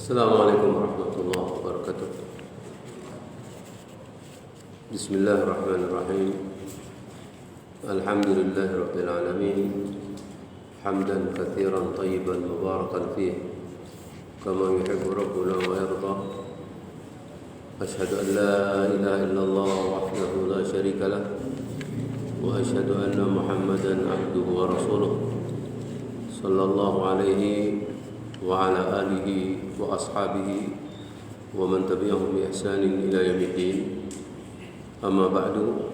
Assalamualaikum warahmatullahi wabarakatuh. Bismillahirrahmanirrahim. Alhamdulillahi rabbil alamin. Hamdan katsiran tayyiban mubarakan fih kama yuhibbu rabbuna wa yarda. Asyhadu an la ilaha illallah wahdahu la syarika lah wa asyhadu anna Muhammadan abduhu wa rasuluh sallallahu alaihi wa ala alihi wa ashabihi wa man tabi'ahum bi ihsanin ila yaumiddin. Amma ba'du.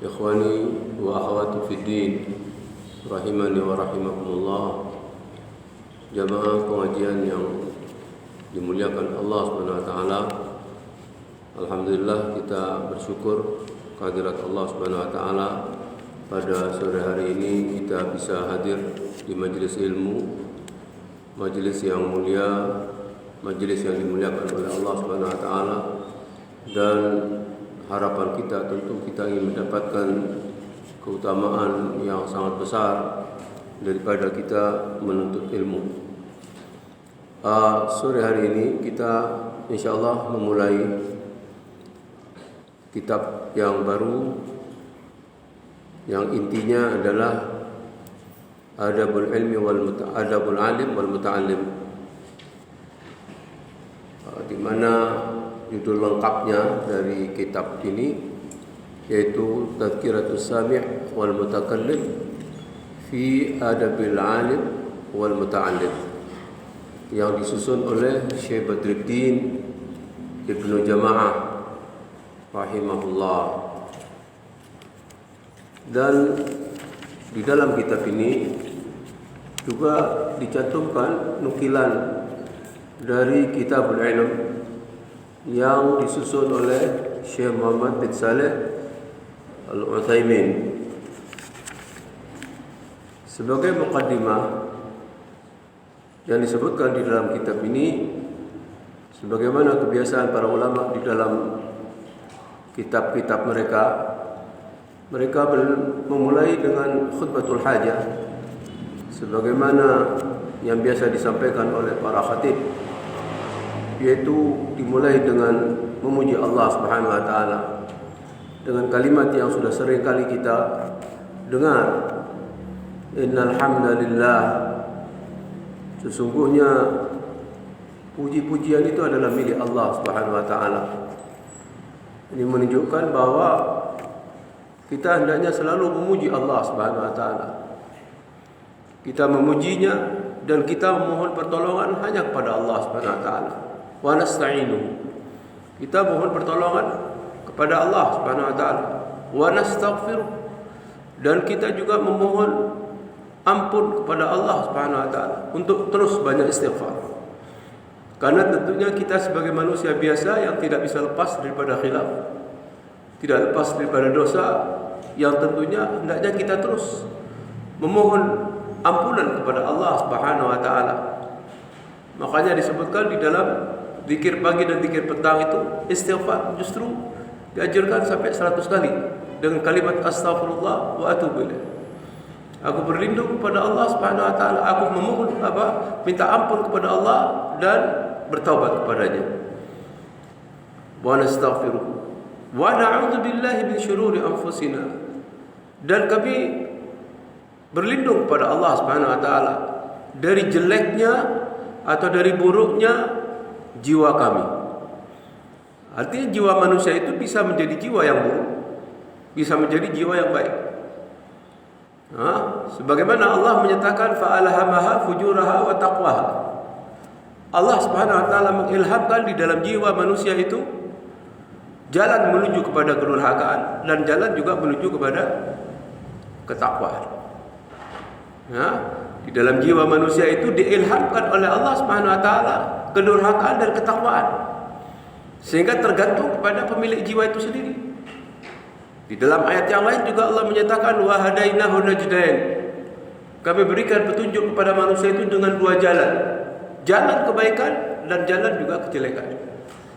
Ikhwani wa akhwati fid din, rahimani wa rahimakumullah. Jamaah pengajian yang dimuliakan Allah Subhanahu wa taala. Alhamdulillah kita bersyukur kehadirat Allah Subhanahu wa taala pada sore hari ini kita bisa hadir di majelis ilmu, majelis yang mulia, majelis yang dimuliakan oleh Allah Subhanahu wa taala, dan harapan kita tentu kita ingin mendapatkan keutamaan yang sangat besar daripada kita menuntut ilmu. Sore hari ini kita insyaallah memulai kitab yang baru yang intinya adalah Adabul ilmi adabul alim wal muta'allim, di mana judul lengkapnya dari kitab ini yaitu Tadhkiratus Sami' wal Mutakallim fi Adabil Alim wal Muta'allim, yang disusun oleh Syekh Badruddin Ibnu Jama'ah rahimahullah. Dan di dalam kitab ini juga dicantumkan nukilan dari Kitabul Ilm yang disusun oleh Syekh Muhammad bin Saleh Al-Utsaimin. Sebagai muqaddimah yang disebutkan di dalam kitab ini, sebagaimana kebiasaan para ulama di dalam kitab-kitab mereka memulai dengan khutbatul hajah, sebagaimana yang biasa disampaikan oleh para khatib, yaitu dimulai dengan memuji Allah Subhanahu wa taala dengan kalimat yang sudah sering kali kita dengar, innal hamdalillah, sesungguhnya puji-pujian itu adalah milik Allah Subhanahu wa taala. Ini menunjukkan bahwa kita hendaknya selalu memuji Allah Subhanahu wa taala. Kita memujinya dan kita memohon pertolongan hanya kepada Allah Subhanahu wa taala. Wa nasta'inu, kita mohon pertolongan kepada Allah Subhanahu wa taala. Wa nastaghfiruh, dan kita juga memohon ampun kepada Allah Subhanahu wa taala untuk terus banyak istighfar. Karena tentunya kita sebagai manusia biasa yang tidak bisa lepas daripada khilaf, tidak lepas daripada dosa, yang tentunya hendaknya kita terus memohon ampunan kepada Allah Subhanahu wa taala. Makanya disebutkan di dalam zikir pagi dan zikir petang itu istighfar justru diajarkan sampai 100 kali dengan kalimat astaghfirullah wa atubu ilaih. Aku berlindung kepada Allah Subhanahu wa taala, aku memohon minta ampun kepada Allah dan bertaubat kepadanya. Wa nastaghfiruh wa na'udzu billahi min syururi anfusina, dan kami berlindung kepada Allah Subhanahu wa taala dari jeleknya atau dari buruknya jiwa kami. Artinya jiwa manusia itu bisa menjadi jiwa yang buruk, bisa menjadi jiwa yang baik. Sebagaimana Allah menyatakan fa'alhamaha fujuraha wa taqwaha. Allah Subhanahu wa taala mengilhamkan di dalam jiwa manusia itu jalan menuju kepada kedurhakaan dan jalan juga menuju kepada ketakwaan. Di dalam jiwa manusia itu diilhamkan oleh Allah Subhanahu wa taala kedurhakaan dan ketakwaan, sehingga tergantung kepada pemilik jiwa itu sendiri. Di dalam ayat yang lain juga Allah menyatakan wa hadainahu najdain, kami berikan petunjuk kepada manusia itu dengan dua jalan, jalan kebaikan dan jalan juga kejelekan.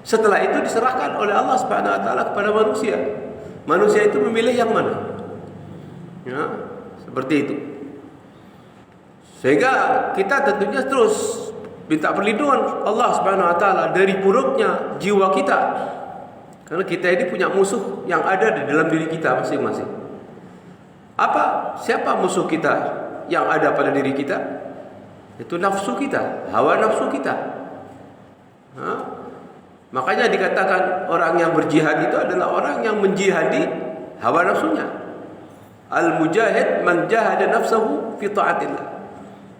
Setelah itu diserahkan oleh Allah Subhanahu wa taala kepada manusia. Manusia itu memilih yang mana? Seperti itu. Sehingga kita tentunya terus minta perlindungan Allah Subhanahu wa taala dari buruknya jiwa kita. Karena kita ini punya musuh yang ada di dalam diri kita masing-masing. Siapa musuh kita yang ada pada diri kita? Itu nafsu kita, hawa nafsu kita. Makanya dikatakan orang yang berjihad itu adalah orang yang menjihadi hawa nafsunya. Al-mujahid man jahada nafsahu fi ta'atillah.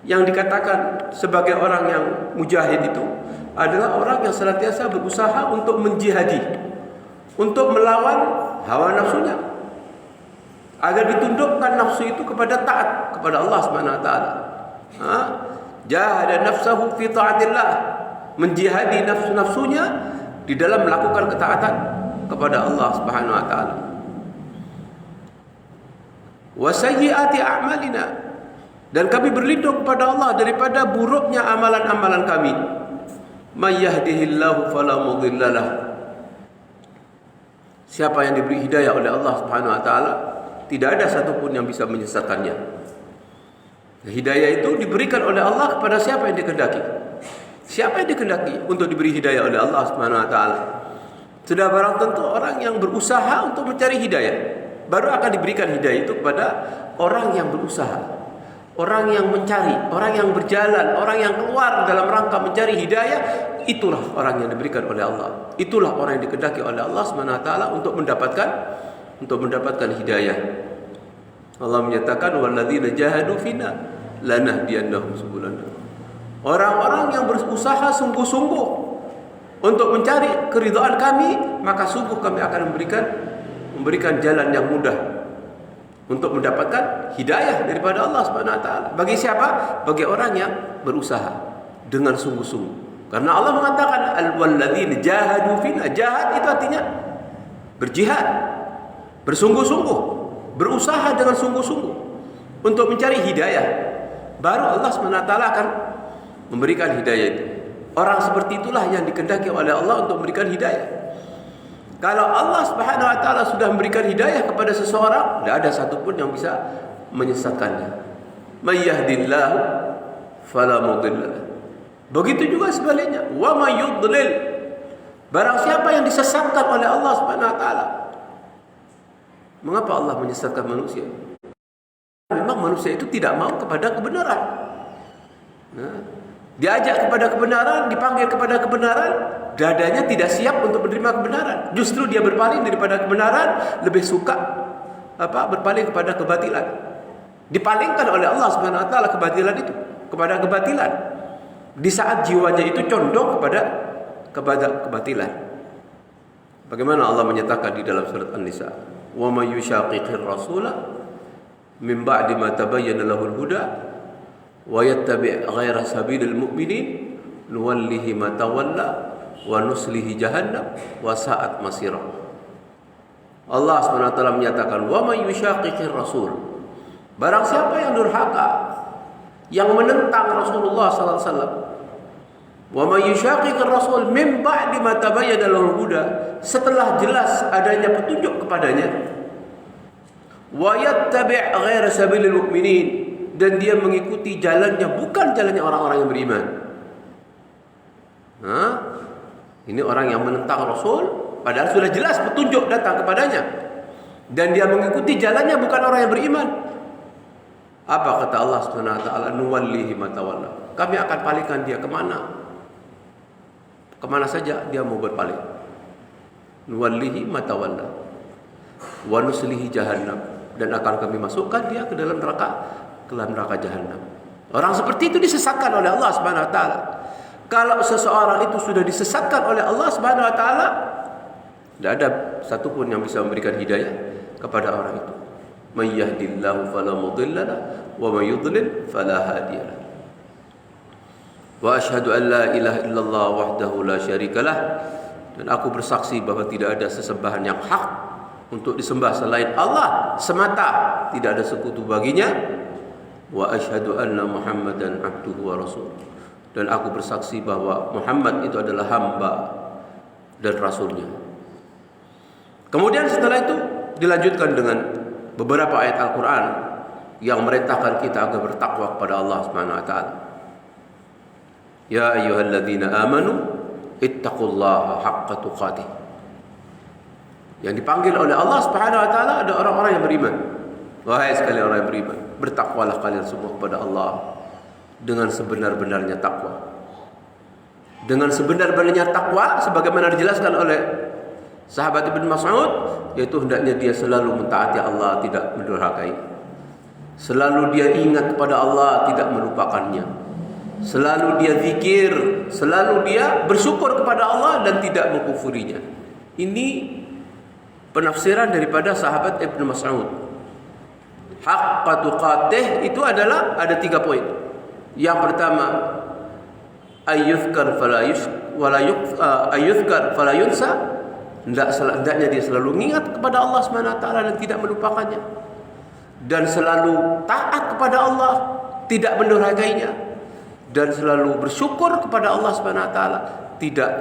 Yang dikatakan sebagai orang yang mujahid itu adalah orang yang senantiasa berusaha untuk menjihadi, untuk melawan hawa nafsunya, agar ditundukkan nafsu itu kepada taat kepada Allah Subhanahu wa taala. Jahada nafsahu fi ta'atillah, menjihadi nafsu-nafsunya di dalam melakukan ketaatan kepada Allah Subhanahu wa taala. Wa sayyiati a'malina, dan kami berlindung kepada Allah daripada buruknya amalan-amalan kami. May yahdihillahu fala mudhillalah. Siapa yang diberi hidayah oleh Allah Subhanahu wa taala, tidak ada satupun yang bisa menyesatkannya. Hidayah itu diberikan oleh Allah kepada siapa yang dikehendaki. Siapa yang dikehendaki untuk diberi hidayah oleh Allah Subhanahu wa taala? Sudah barang tentu orang yang berusaha untuk mencari hidayah, baru akan diberikan hidayah itu kepada orang yang berusaha, orang yang mencari, orang yang berjalan, orang yang keluar dalam rangka mencari hidayah. Itulah orang yang diberikan oleh Allah. Itulah orang yang dikehendaki oleh Allah Subhanahu wa taala untuk mendapatkan hidayah. Allah menyatakan walladzina jahadu fina lanahdiyannahum subulana. Orang-orang yang berusaha sungguh-sungguh untuk mencari keridhaan kami, maka sungguh kami akan memberikan jalan yang mudah untuk mendapatkan hidayah daripada Allah Subhanahu wa taala. Bagi siapa? Bagi orang yang berusaha dengan sungguh-sungguh. Karena Allah mengatakan al-walladzina jahadu fina. Jahad itu artinya berjihad, bersungguh-sungguh, berusaha dengan sungguh-sungguh untuk mencari hidayah. Baru Allah Subhanahu wa taala akan memberikan hidayah itu. Orang seperti itulah yang dikehendaki oleh Allah untuk memberikan hidayah. Kalau Allah Subhanahu wa taala sudah memberikan hidayah kepada seseorang, tidak ada satupun yang bisa menyesatkannya. May yahdillahu fala mudhillalah. Begitu juga sebaliknya, wa may yudlil. Barang siapa yang disesatkan oleh Allah Subhanahu wa taala. Mengapa Allah menyesatkan manusia? Memang manusia itu tidak mau kepada kebenaran. Diajak kepada kebenaran, dipanggil kepada kebenaran, dadanya tidak siap untuk menerima kebenaran. Justru dia berpaling daripada kebenaran, lebih suka berpaling kepada kebatilan. Dipalingkan oleh Allah Subhanahu wa taala kebatilan itu kepada kebatilan. Di saat jiwanya itu condong kepada kebatilan. Bagaimana Allah menyatakan di dalam surat An-Nisa, "Wa may yushaqiqir rasula min ba'di ma tabayyana lahul huda wa yattabi' ghaira sabilil mu'minin nuwallihi ma tawalla wa nuslihi jahannam wa sa'at masira." Allah SWT menyatakan, "Wa may yushaqiqir rasul." Barang siapa yang durhaka, yang menentang Rasulullah sallallahu alaihi wasallam, wa may yushaqiqir rasul min ba'di ma tabayyana lahul huda, setelah jelas adanya petunjuk kepadanya, wa yattabi' ghaira sabilil mu'minin, dan dia mengikuti jalannya bukan jalannya orang-orang yang beriman. Ini orang yang menentang Rasul padahal sudah jelas petunjuk datang kepadanya, dan dia mengikuti jalannya bukan orang yang beriman. Apa kata Allah Subhanahu wa taala? Nuwallihi ma tawalla. Kami akan palingkan dia kemana? Kemana saja dia mau berpaling. Nuwallihi ma tawalla wa nuslihi jahannam, dan akan kami masukkan dia ke dalam neraka jahannam. Orang seperti itu disesatkan oleh Allah Subhanahu wa taala. Kalau seseorang itu sudah disesatkan oleh Allah Subhanahu wa taala, tidak ada satupun yang bisa memberikan hidayah kepada orang itu. May yahdillahu fala mudhillalah wa may yudlil fala hadiyalah. Wa asyhadu an la ilaha illallah wahdahu la syarikalah, dan aku bersaksi bahwa tidak ada sesembahan yang hak untuk disembah selain Allah semata, tidak ada sekutu baginya. Wa asyhadu anna Muhammadan abduhu wa rasul, dan aku bersaksi bahwa Muhammad itu adalah hamba dan rasulnya. Kemudian setelah itu dilanjutkan dengan beberapa ayat Al-Quran yang merintahkan kita agar bertakwa kepada Allah Subhanahu wa taala. Ya ayyuhalladzina amanu ittaqullaha haqqa tuqatih. Yang dipanggil oleh Allah Subhanahu wa taala ada orang-orang yang beriman. Wahai sekalian orang yang beriman, bertakwalah kalian semua kepada Allah dengan sebenar-benarnya takwa. Dengan sebenar-benarnya takwa sebagaimana dijelaskan oleh sahabat Ibnu Mas'ud, yaitu hendaknya dia selalu mentaati Allah, tidak mendurhakai. Selalu dia ingat kepada Allah, tidak melupakannya. Selalu dia zikir, selalu dia bersyukur kepada Allah dan tidak mengkufurinya. Ini penafsiran daripada sahabat Ibnu Mas'ud. Haqqa tuqatih itu adalah ada 3 poin. Yang pertama, ayyuzkar fala yunsa. Hendaknya dia selalu ingat kepada Allah Subhanahu wa taala dan tidak melupakannya. Dan selalu taat kepada Allah, tidak mendurhakainya. Dan selalu bersyukur kepada Allah Subhanahu wa taala, tidak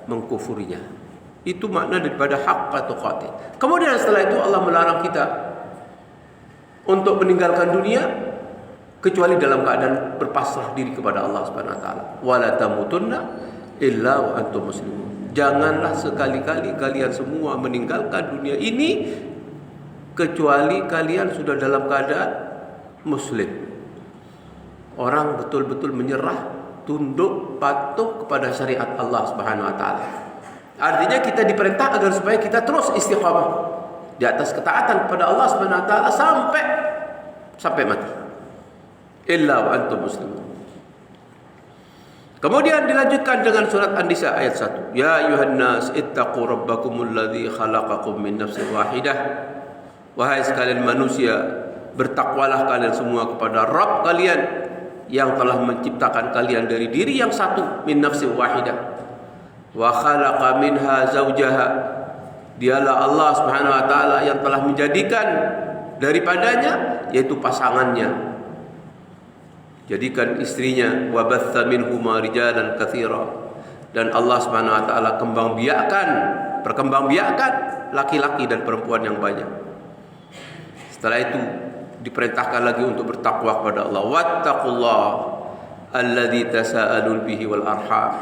mengkufurinya. Itu makna daripada haqqa tuqatih. Kemudian setelah itu Allah melarang kita untuk meninggalkan dunia kecuali dalam keadaan berpasrah diri kepada Allah Subhanahu wa taala. Wala tamutunna illa wa antum muslimun. Janganlah sekali-kali kalian semua meninggalkan dunia ini kecuali kalian sudah dalam keadaan muslim. Orang betul-betul menyerah, tunduk, patuh kepada syariat Allah Subhanahu wa taala. Artinya kita diperintah agar supaya kita terus istiqamah di atas ketaatan kepada Allah Subhanahu wa taala sampai mati. Illa wa antum muslimun. Kemudian dilanjutkan dengan surat An-Nisa ayat 1. Ya ayuhan nas ittaqu rabbakumul ladzi khalaqakum min nafsin wahidah. Wahai sekalian manusia, bertakwalah kalian semua kepada Rabb kalian yang telah menciptakan kalian dari diri yang satu, min nafsin wahidah. Wa khalaqa minha zawjaha. Dialah Allah Subhanahu wa taala yang telah menjadikan daripadanya yaitu pasangannya. Jadikan istrinya, wa batha minhuma rijalan katsira, dan Allah Subhanahu wa taala perkembangbiakan laki-laki dan perempuan yang banyak. Setelah itu diperintahkan lagi untuk bertakwa kepada Allah. Wattaqullah alladzi tasaalun bihi wal arham.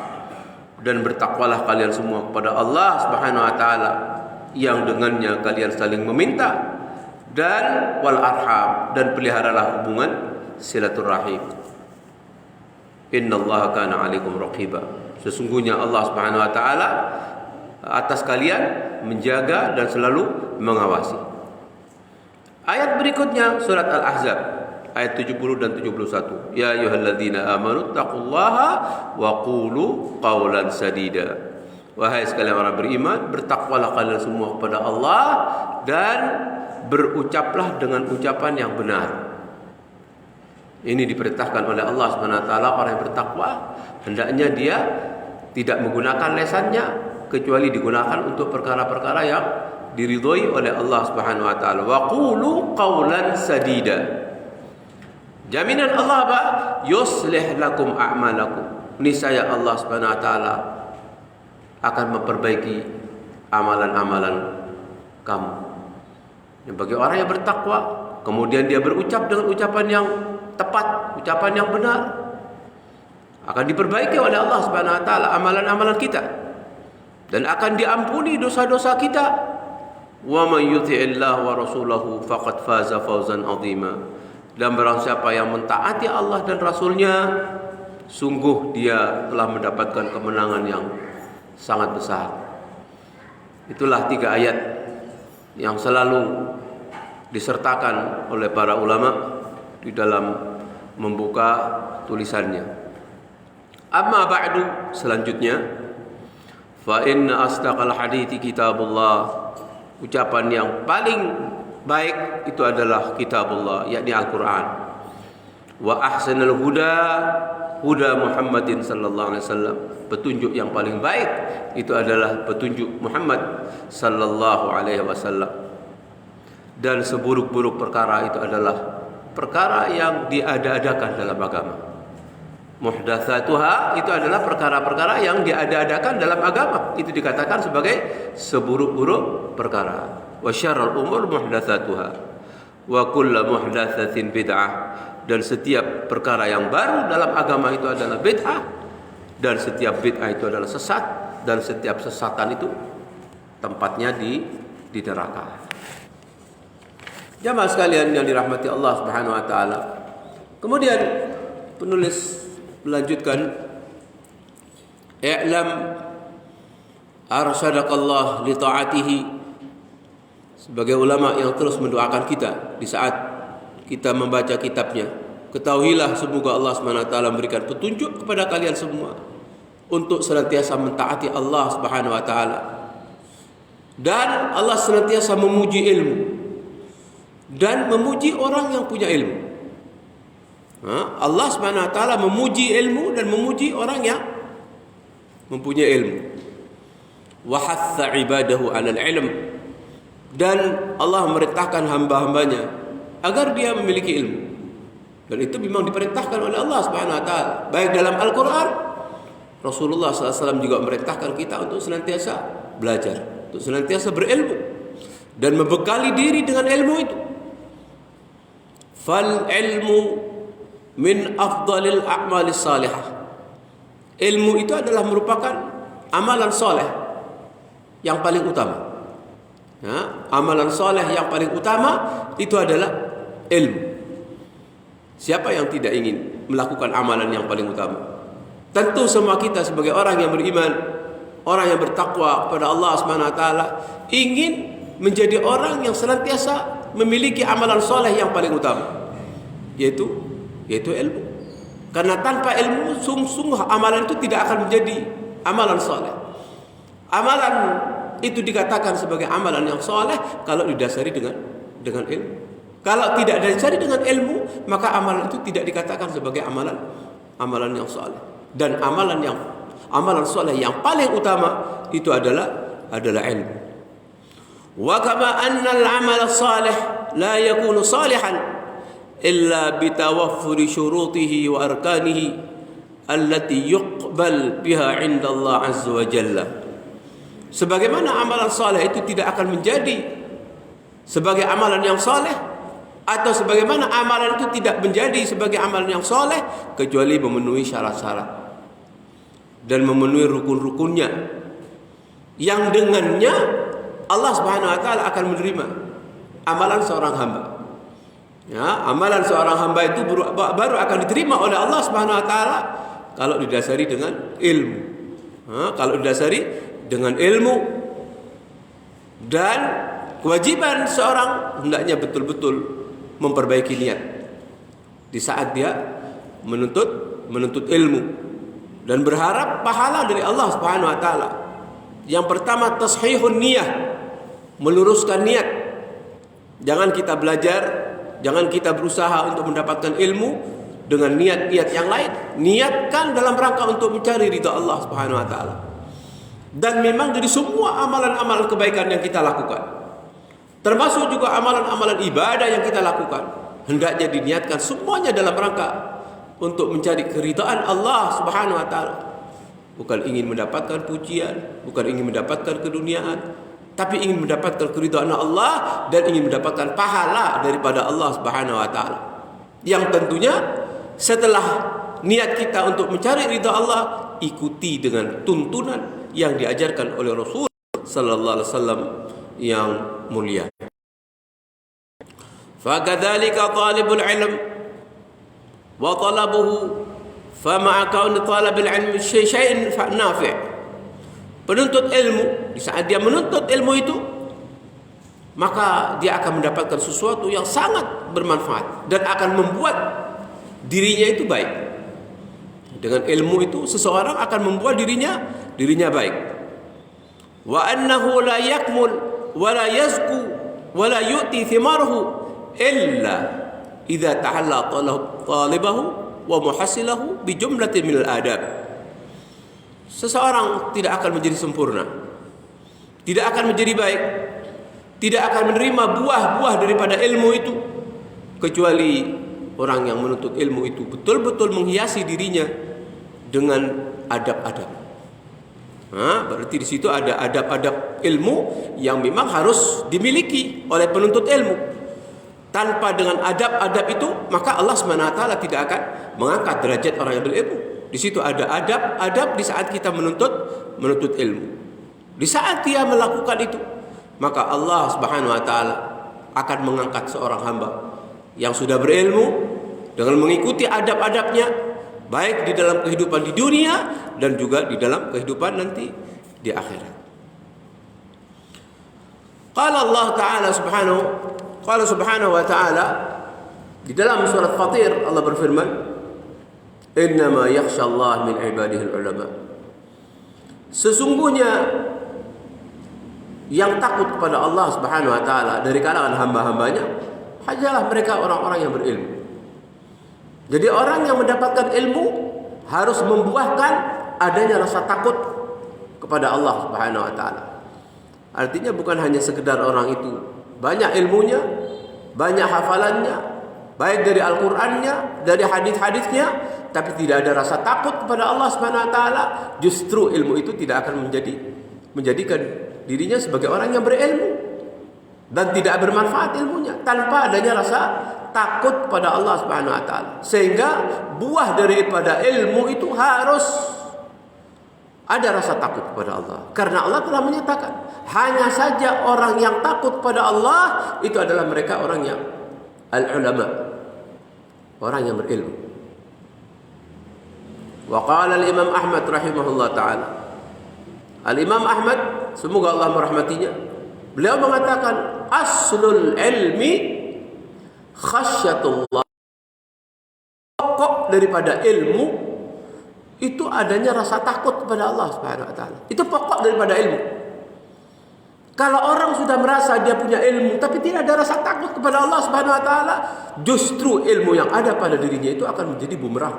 Dan bertakwalah kalian semua kepada Allah Subhanahu wa taala yang dengannya kalian saling meminta, dan wal arham, dan peliharalah hubungan silaturahim. Innallaha kana 'alaikum raqiba. Sesungguhnya Allah Subhanahu wa taala atas kalian menjaga dan selalu mengawasi. Ayat berikutnya surat Al-Ahzab ayat 70 dan 71. Ya ayyuhalladzina amanu taqullaha wa qulu qawlan sadida. Wahai sekalian orang beriman, bertakwalah kalian semua kepada Allah dan berucaplah dengan ucapan yang benar. Ini diperintahkan oleh Allah Subhanahu wa taala. Orang yang bertakwa hendaknya dia tidak menggunakan lesannya kecuali digunakan untuk perkara-perkara yang diridhoi oleh Allah Subhanahu wa taala. Wa qulu qawlan sadida. Jaminan Allah apa? Yuslih lakum a'malakum. Niscaya Allah Subhanahu wa taala akan memperbaiki amalan-amalan kamu. Yang bagi orang yang bertakwa, kemudian dia berucap dengan ucapan yang tepat, ucapan yang benar, akan diperbaiki oleh Allah Subhanahu wa taala amalan-amalan kita dan akan diampuni dosa-dosa kita. Wa may yuti'illah wa rasulahu faqad faza fawzan 'azima. Dan barang siapa yang mentaati Allah dan Rasulnya, sungguh dia telah mendapatkan kemenangan yang sangat besar. Itulah 3 ayat yang selalu disertakan oleh para ulama di dalam membuka tulisannya. Amma ba'du, selanjutnya, fa inna asdaqal hadithi kitabullah. Ucapan yang paling baik itu adalah kitabullah, yakni Al-Quran. Wa ahsanal huda huda Muhammadin sallallahu alaihi wasallam. Petunjuk yang paling baik itu adalah petunjuk Muhammad sallallahu alaihi wasallam. Dan seburuk-buruk perkara itu adalah perkara yang diada-adakan dalam agama. Muhdatsatuha itu adalah perkara-perkara yang diada-adakan dalam agama. Itu dikatakan sebagai seburuk-buruk perkara. Wa syarrul umur muhdatsatuha wa kullu muhdatsatin bid'ah. Dan setiap perkara yang baru dalam agama itu adalah bid'ah, Dan setiap bid'ah itu adalah sesat, dan setiap sesatan itu tempatnya di neraka. Jamaah sekalian yang dirahmati Allah Subhanahu wa taala. Kemudian penulis melanjutkan, "I'lam arsyadakallah li ta'atihi." Sebagai ulama yang terus mendoakan kita di saat kita membaca kitabnya, ketahuilah semoga Allah Subhanahu wa taala memberikan petunjuk kepada kalian semua untuk senantiasa mentaati Allah Subhanahu wa taala. Dan Allah senantiasa memuji ilmu dan memuji orang yang punya ilmu. Allah Subhanahu wa taala memuji ilmu dan memuji orang yang mempunyai ilmu. Wa hatha ibadahu 'alal ilm. Dan Allah memerintahkan hamba-hambanya agar dia memiliki ilmu. Dan itu memang diperintahkan oleh Allah Subhanahu wa taala. Baik dalam Al-Qur'an, Rasulullah SAW juga memerintahkan kita untuk senantiasa belajar, untuk senantiasa berilmu dan membekali diri dengan ilmu itu. Fal ilmu min afdalil a'malis salihah. Ilmu itu adalah merupakan amalan soleh yang paling utama. Amalan soleh yang paling utama itu adalah ilmu. Siapa yang tidak ingin melakukan amalan yang paling utama? Tentu semua kita sebagai orang yang beriman, orang yang bertakwa kepada Allah Subhanahu wa taala, ingin menjadi orang yang senantiasa memiliki amalan soleh yang paling utama, yaitu ilmu. Karena tanpa ilmu sungguh amalan itu tidak akan menjadi amalan soleh. Amalan itu dikatakan sebagai amalan yang soleh kalau didasari dengan ilmu. Kalau tidak didasari dengan ilmu, maka amalan itu tidak dikatakan sebagai amalan yang soleh. Dan amalan soleh yang paling utama itu adalah ilmu. Wa kama anna al-amal salih la yakunu salihan illa bitawaffuri syurutihi wa arkanihi allati yuqbal biha 'inda Allah azza wa jalla. Sebagaimana amalan saleh itu tidak akan menjadi sebagai amalan yang saleh, atau sebagaimana amalan itu tidak menjadi sebagai amalan yang saleh kecuali memenuhi syarat-syarat dan memenuhi rukun-rukunnya, yang dengannya Allah Subhanahu wa taala akan menerima amalan seorang hamba. Amalan seorang hamba itu baru akan diterima oleh Allah Subhanahu wa taala kalau didasari dengan ilmu. Kalau didasari dengan ilmu, dan kewajiban seorang hendaknya betul-betul memperbaiki niat di saat dia menuntut ilmu dan berharap pahala dari Allah Subhanahu wa taala. Yang pertama, tashihun niyah, meluruskan niat. Jangan kita belajar, jangan kita berusaha untuk mendapatkan ilmu dengan niat-niat yang lain. Niatkan dalam rangka untuk mencari ridha Allah Subhanahu wa taala. Dan memang dari semua amalan-amalan kebaikan yang kita lakukan, termasuk juga amalan-amalan ibadah yang kita lakukan, hendaknya diniatkan semuanya dalam rangka untuk mencari keridhaan Allah Subhanahu wa taala. Bukan ingin mendapatkan pujian, bukan ingin mendapatkan keduniaan, tapi ingin mendapatkan keridhaan Allah dan ingin mendapatkan pahala daripada Allah Subhanahu wa taala. Yang tentunya setelah niat kita untuk mencari ridha Allah, ikuti dengan tuntunan yang diajarkan oleh Rasul sallallahu alaihi wasallam yang mulia. Fakadzalika talibul ilm wa talabuhu fama'a kauni talabil ilmi syai'in nafi'. Penuntut ilmu, di saat dia menuntut ilmu itu, maka dia akan mendapatkan sesuatu yang sangat bermanfaat dan akan membuat dirinya itu baik. Dengan ilmu itu seseorang akan membuat dirinya baik. Wa annahu la yakmul wa la yazku wa la yu'ti thimarahu illa idza tahalla talibahu wa muhassilahu bi jumlatin minal adab. Seseorang tidak akan menjadi sempurna, tidak akan menjadi baik, tidak akan menerima buah-buah daripada ilmu itu kecuali orang yang menuntut ilmu itu betul-betul menghiasi dirinya dengan adab-adab. Berarti di situ ada adab-adab ilmu yang memang harus dimiliki oleh penuntut ilmu. Tanpa dengan adab-adab itu, maka Allah SWT tidak akan mengangkat derajat orang yang berilmu. Di situ ada adab di saat kita menuntut ilmu. Di saat dia melakukan itu, maka Allah Subhanahu wa taala akan mengangkat seorang hamba yang sudah berilmu dengan mengikuti adab-adabnya, baik di dalam kehidupan di dunia dan juga di dalam kehidupan nanti di akhirat. Qala Allah Ta'ala subhanahu wa ta'ala di dalam surat Fatir, Allah berfirman, innama yakhsha Allah min ibadihi ulama. Sesungguhnya yang takut kepada Allah Subhanahu wa taala dari kalangan hamba-hambanya hanyalah mereka orang-orang yang berilmu. Jadi orang yang mendapatkan ilmu harus membuahkan adanya rasa takut kepada Allah Subhanahu wa taala. Artinya bukan hanya sekedar orang itu banyak ilmunya, banyak hafalannya, baik dari Al-Qur'annya, dari hadis-hadisnya, tapi tidak ada rasa takut kepada Allah Subhanahu wa taala, justru ilmu itu tidak akan menjadikan dirinya sebagai orang yang berilmu dan tidak bermanfaat ilmunya tanpa adanya rasa takut kepada Allah Subhanahu wa taala. Sehingga buah daripada ilmu itu harus ada rasa takut kepada Allah. Karena Allah telah menyatakan, hanya saja orang yang takut kepada Allah itu adalah mereka orang yang al-ulama, orang yang berilmu. Wa qala al-Imam Ahmad rahimahullah taala. Al-Imam Ahmad, semoga Allah merahmatinya, beliau mengatakan aslul ilmi khasyatullah. Pokok daripada ilmu itu adanya rasa takut kepada Allah Subhanahu wa taala. Itu pokok daripada ilmu. Kalau orang sudah merasa dia punya ilmu tapi tidak ada rasa takut kepada Allah Subhanahu wa taala, justru ilmu yang ada pada dirinya itu akan menjadi bumerang.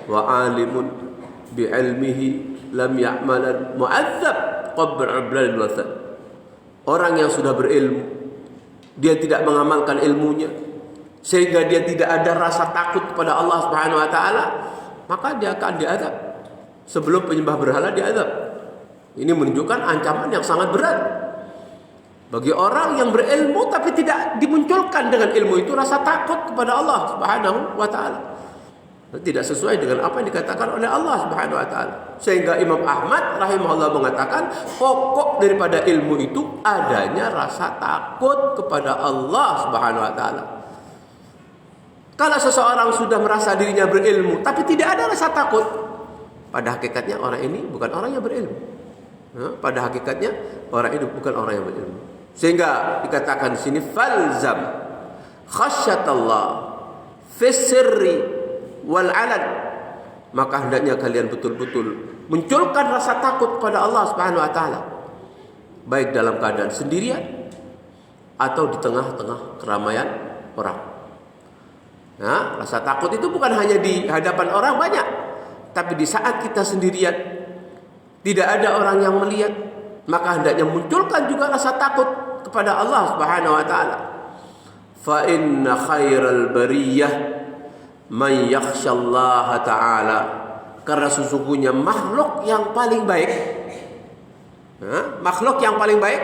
Wa alimun bi ilmihi lam ya'malan mu'adzab qabr ablal wasat. Orang yang sudah berilmu, dia tidak mengamalkan ilmunya, sehingga dia tidak ada rasa takut kepada Allah Subhanahu wa taala, maka dia akan diazab. Sebelum penyembah berhala diazab. Ini menunjukkan ancaman yang sangat berat bagi orang yang berilmu tapi tidak dimunculkan dengan ilmu itu rasa takut kepada Allah Subhanahu wa taala. Tidak sesuai dengan apa yang dikatakan oleh Allah Subhanahu wa taala. Sehingga Imam Ahmad rahimahullah mengatakan pokok daripada ilmu itu adanya rasa takut kepada Allah Subhanahu wa taala. Kalau seseorang sudah merasa dirinya berilmu tapi tidak ada rasa takut, pada hakikatnya orang ini bukan orang yang berilmu. Pada hakikatnya orang itu bukan orang yang berilmu. Sehingga dikatakan di sini falzam khasyatallah fis sirri wal alan. Maka hendaknya kalian betul-betul munculkan rasa takut pada Allah Subhanahu wa taala, baik dalam keadaan sendirian atau di tengah-tengah keramaian orang. Nah, rasa takut itu bukan hanya di hadapan orang banyak, tapi di saat kita sendirian, tidak ada orang yang melihat, maka hendaknya munculkan juga rasa takut kepada Allah Subhanahu wa taala. Fa inna khairal bariyah man yakhshallaha ta'ala. Karena sesungguhnya makhluk yang paling baik, makhluk yang paling baik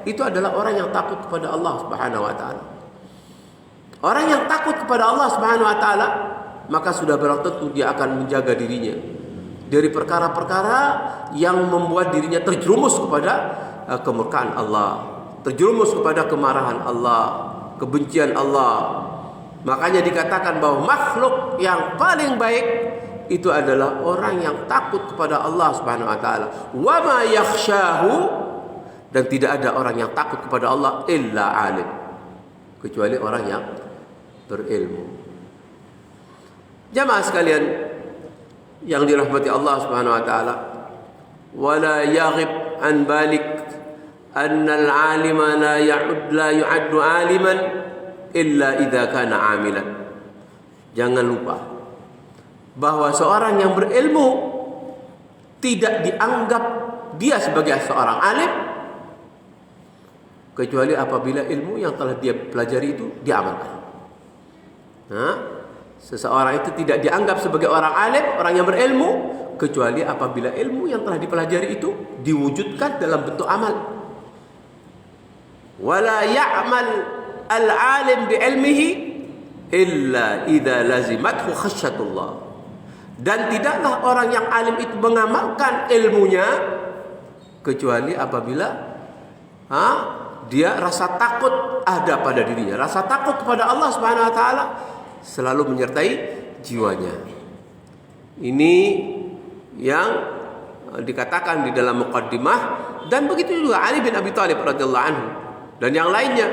itu adalah orang yang takut kepada Allah Subhanahu wa taala. Orang yang takut kepada Allah Subhanahu wa taala, maka sudah barang tentu dia akan menjaga dirinya dari perkara-perkara yang membuat dirinya terjerumus kepada kemurkaan Allah, terjerumus kepada kemarahan Allah, kebencian Allah. Makanya dikatakan bahwa makhluk yang paling baik itu adalah orang yang takut kepada Allah Subhanahu wa taala. Wa ma yakhshahu, dan tidak ada orang yang takut kepada Allah illa alim, kecuali orang yang berilmu. Jamaah sekalian yang dirahmati Allah Subhanahu wa taala, wala yaghib an balik anna al-alima la yu'addu aliman illa idza kana amilan. Jangan lupa bahwa seorang yang berilmu tidak dianggap dia sebagai seorang alim kecuali apabila ilmu yang telah dia pelajari itu diamalkan. Seseorang itu tidak dianggap sebagai orang alim, orang yang berilmu, kecuali apabila ilmu yang telah dipelajari itu diwujudkan dalam bentuk amal. Wala ya'mal al-alim bi ilmihi illa idza lazimathu khasyatullah. Dan tidaklah orang yang alim itu mengamalkan ilmunya kecuali apabila dia rasa takut ada pada dirinya, rasa takut kepada Allah Subhanahu wa taala selalu menyertai jiwanya. Ini yang dikatakan di dalam muqaddimah, dan begitu juga Ali bin Abi Thalib radhiyallahu anhu dan yang lainnya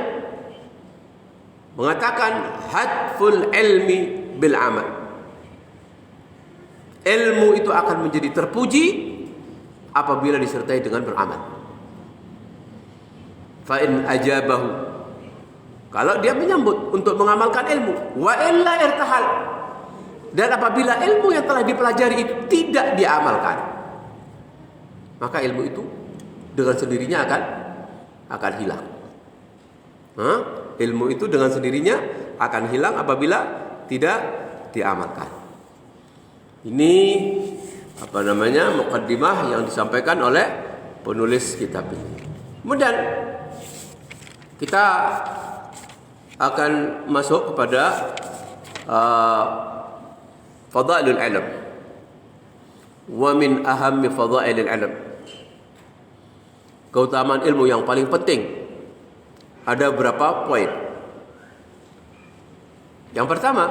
mengatakan hadful ilmi bil amal. Ilmu itu akan menjadi terpuji apabila disertai dengan beramal. Fa in ajabahu, kalau dia menyambut untuk mengamalkan ilmu, wa illa irtahal, dan apabila ilmu yang telah dipelajari itu tidak diamalkan, maka ilmu itu dengan sendirinya akan hilang. Ilmu itu dengan sendirinya akan hilang apabila tidak diamalkan. Ini muqaddimah yang disampaikan oleh penulis kitab ini. Kemudian kita akan masuk kepada fadailul ilm. Wa min ahammi fadailil ilm, keutamaan ilmu yang paling penting. Ada berapa poin? Yang pertama,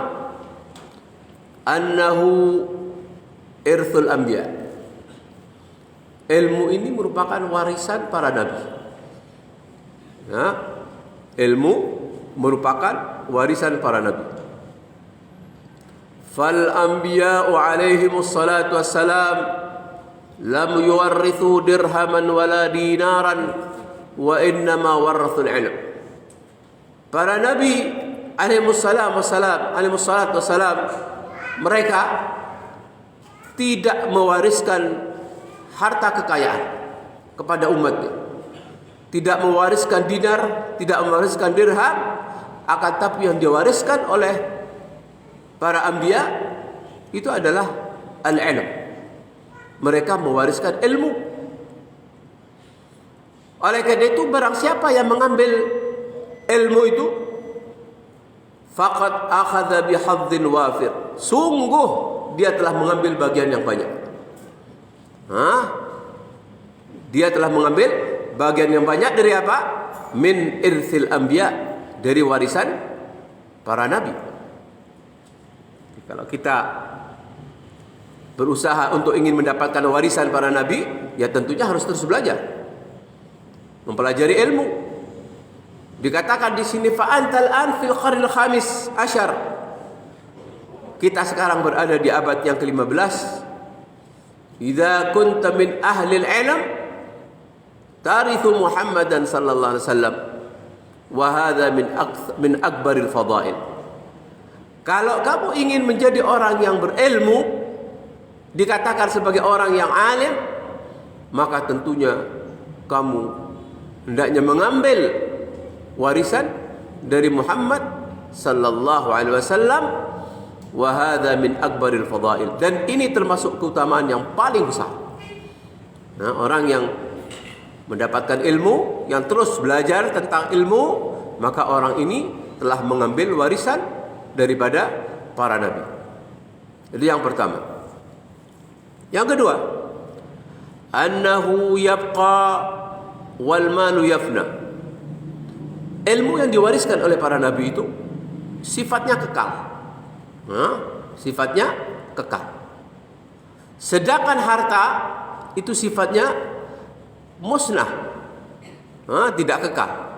annahu irthul anbiya. Ilmu ini merupakan warisan para nabi. Ilmu merupakan warisan para nabi. Fal anbiya'u alaihimus salatu wassalam lam yuwarrithu dirhaman wala dinaran wa innama warathul ilm. Para nabi alaihimus salatu wassalam, mereka tidak mewariskan harta kekayaan kepada umatnya, tidak mewariskan dinar, tidak mewariskan dirham, akan tapi yang diwariskan oleh para anbiya itu adalah al-ilm. Mereka mewariskan ilmu. Oleh karena itu, barang siapa yang mengambil ilmu itu, faqad akhadha bihadzdin wafir, sungguh dia telah mengambil bagian yang banyak. Dia telah mengambil bagian yang banyak dari apa? Min irthil anbiya, dari warisan para nabi. Kalau kita berusaha untuk ingin mendapatkan warisan para nabi, ya tentunya harus terus belajar, mempelajari ilmu. Dikatakan di sini fa antal an fil qarnil khamis asyar. Kita sekarang berada di abad yang ke-15. Idza kunta min ahli al-ilm tarithu Muhammadan sallallahu alaihi wasallam wa hadha min akbaril fadail. Kalau kamu ingin menjadi orang yang berilmu, dikatakan sebagai orang yang alim, maka tentunya kamu hendaknya mengambil warisan dari Muhammad sallallahu alaihi wasallam, wa hadza min akbaril fadail, dan ini termasuk keutamaan yang paling besar. Orang yang mendapatkan ilmu, yang terus belajar tentang ilmu, maka orang ini telah mengambil warisan daripada para nabi. Jadi yang pertama. Yang kedua, annahu yabqa wal malu yafna. Ilmu yang diwariskan oleh para nabi itu sifatnya kekal. Sifatnya kekal. Sedangkan harta itu sifatnya musnah, tidak kekal.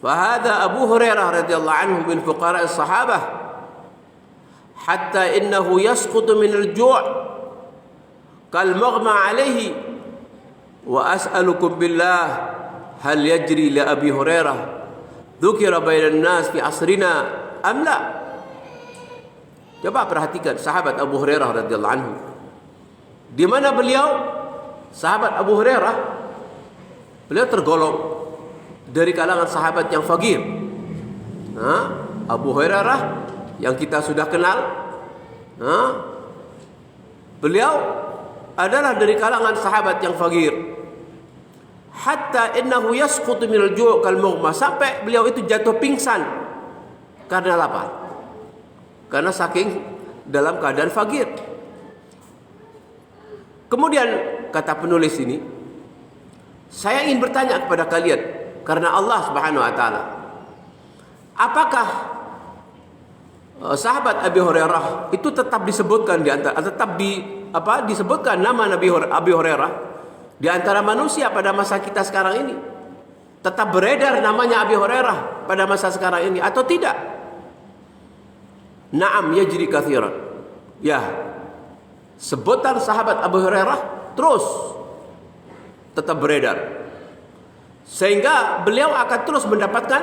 Fahadha Abu Hurairah radhiyallahu anhu min fuqara as-sahabah, hatta innahu yasqutu min al-ju' kal maghma alayhi, wa as'alukum billah hal yajri li Abi Hurairah dzukira bainan nas fi asrina am la. Coba perhatikan sahabat Abu Hurairah radhiyallahu anhu, di mana beliau, sahabat Abu Hurairah, beliau tergolong dari kalangan sahabat yang fakir. Abu Hurairah yang kita sudah kenal, beliau adalah dari kalangan sahabat yang fakir. Hatta innahu yasqutu minal ju' kal mughma, sampai beliau itu jatuh pingsan karena lapar. Karena saking dalam keadaan fakir. Kemudian kata penulis ini, saya ingin bertanya kepada kalian karena Allah Subhanahu wa taala. Apakah sahabat Abi Hurairah itu tetap disebutkan disebutkan nama Abi Hurairah di antara manusia pada masa kita sekarang ini? Tetap beredar namanya Abi Hurairah pada masa sekarang ini atau tidak? Na'am yajri katsiran. Ya. Sebutan sahabat Abu Hurairah terus tetap beredar. Sehingga beliau akan terus mendapatkan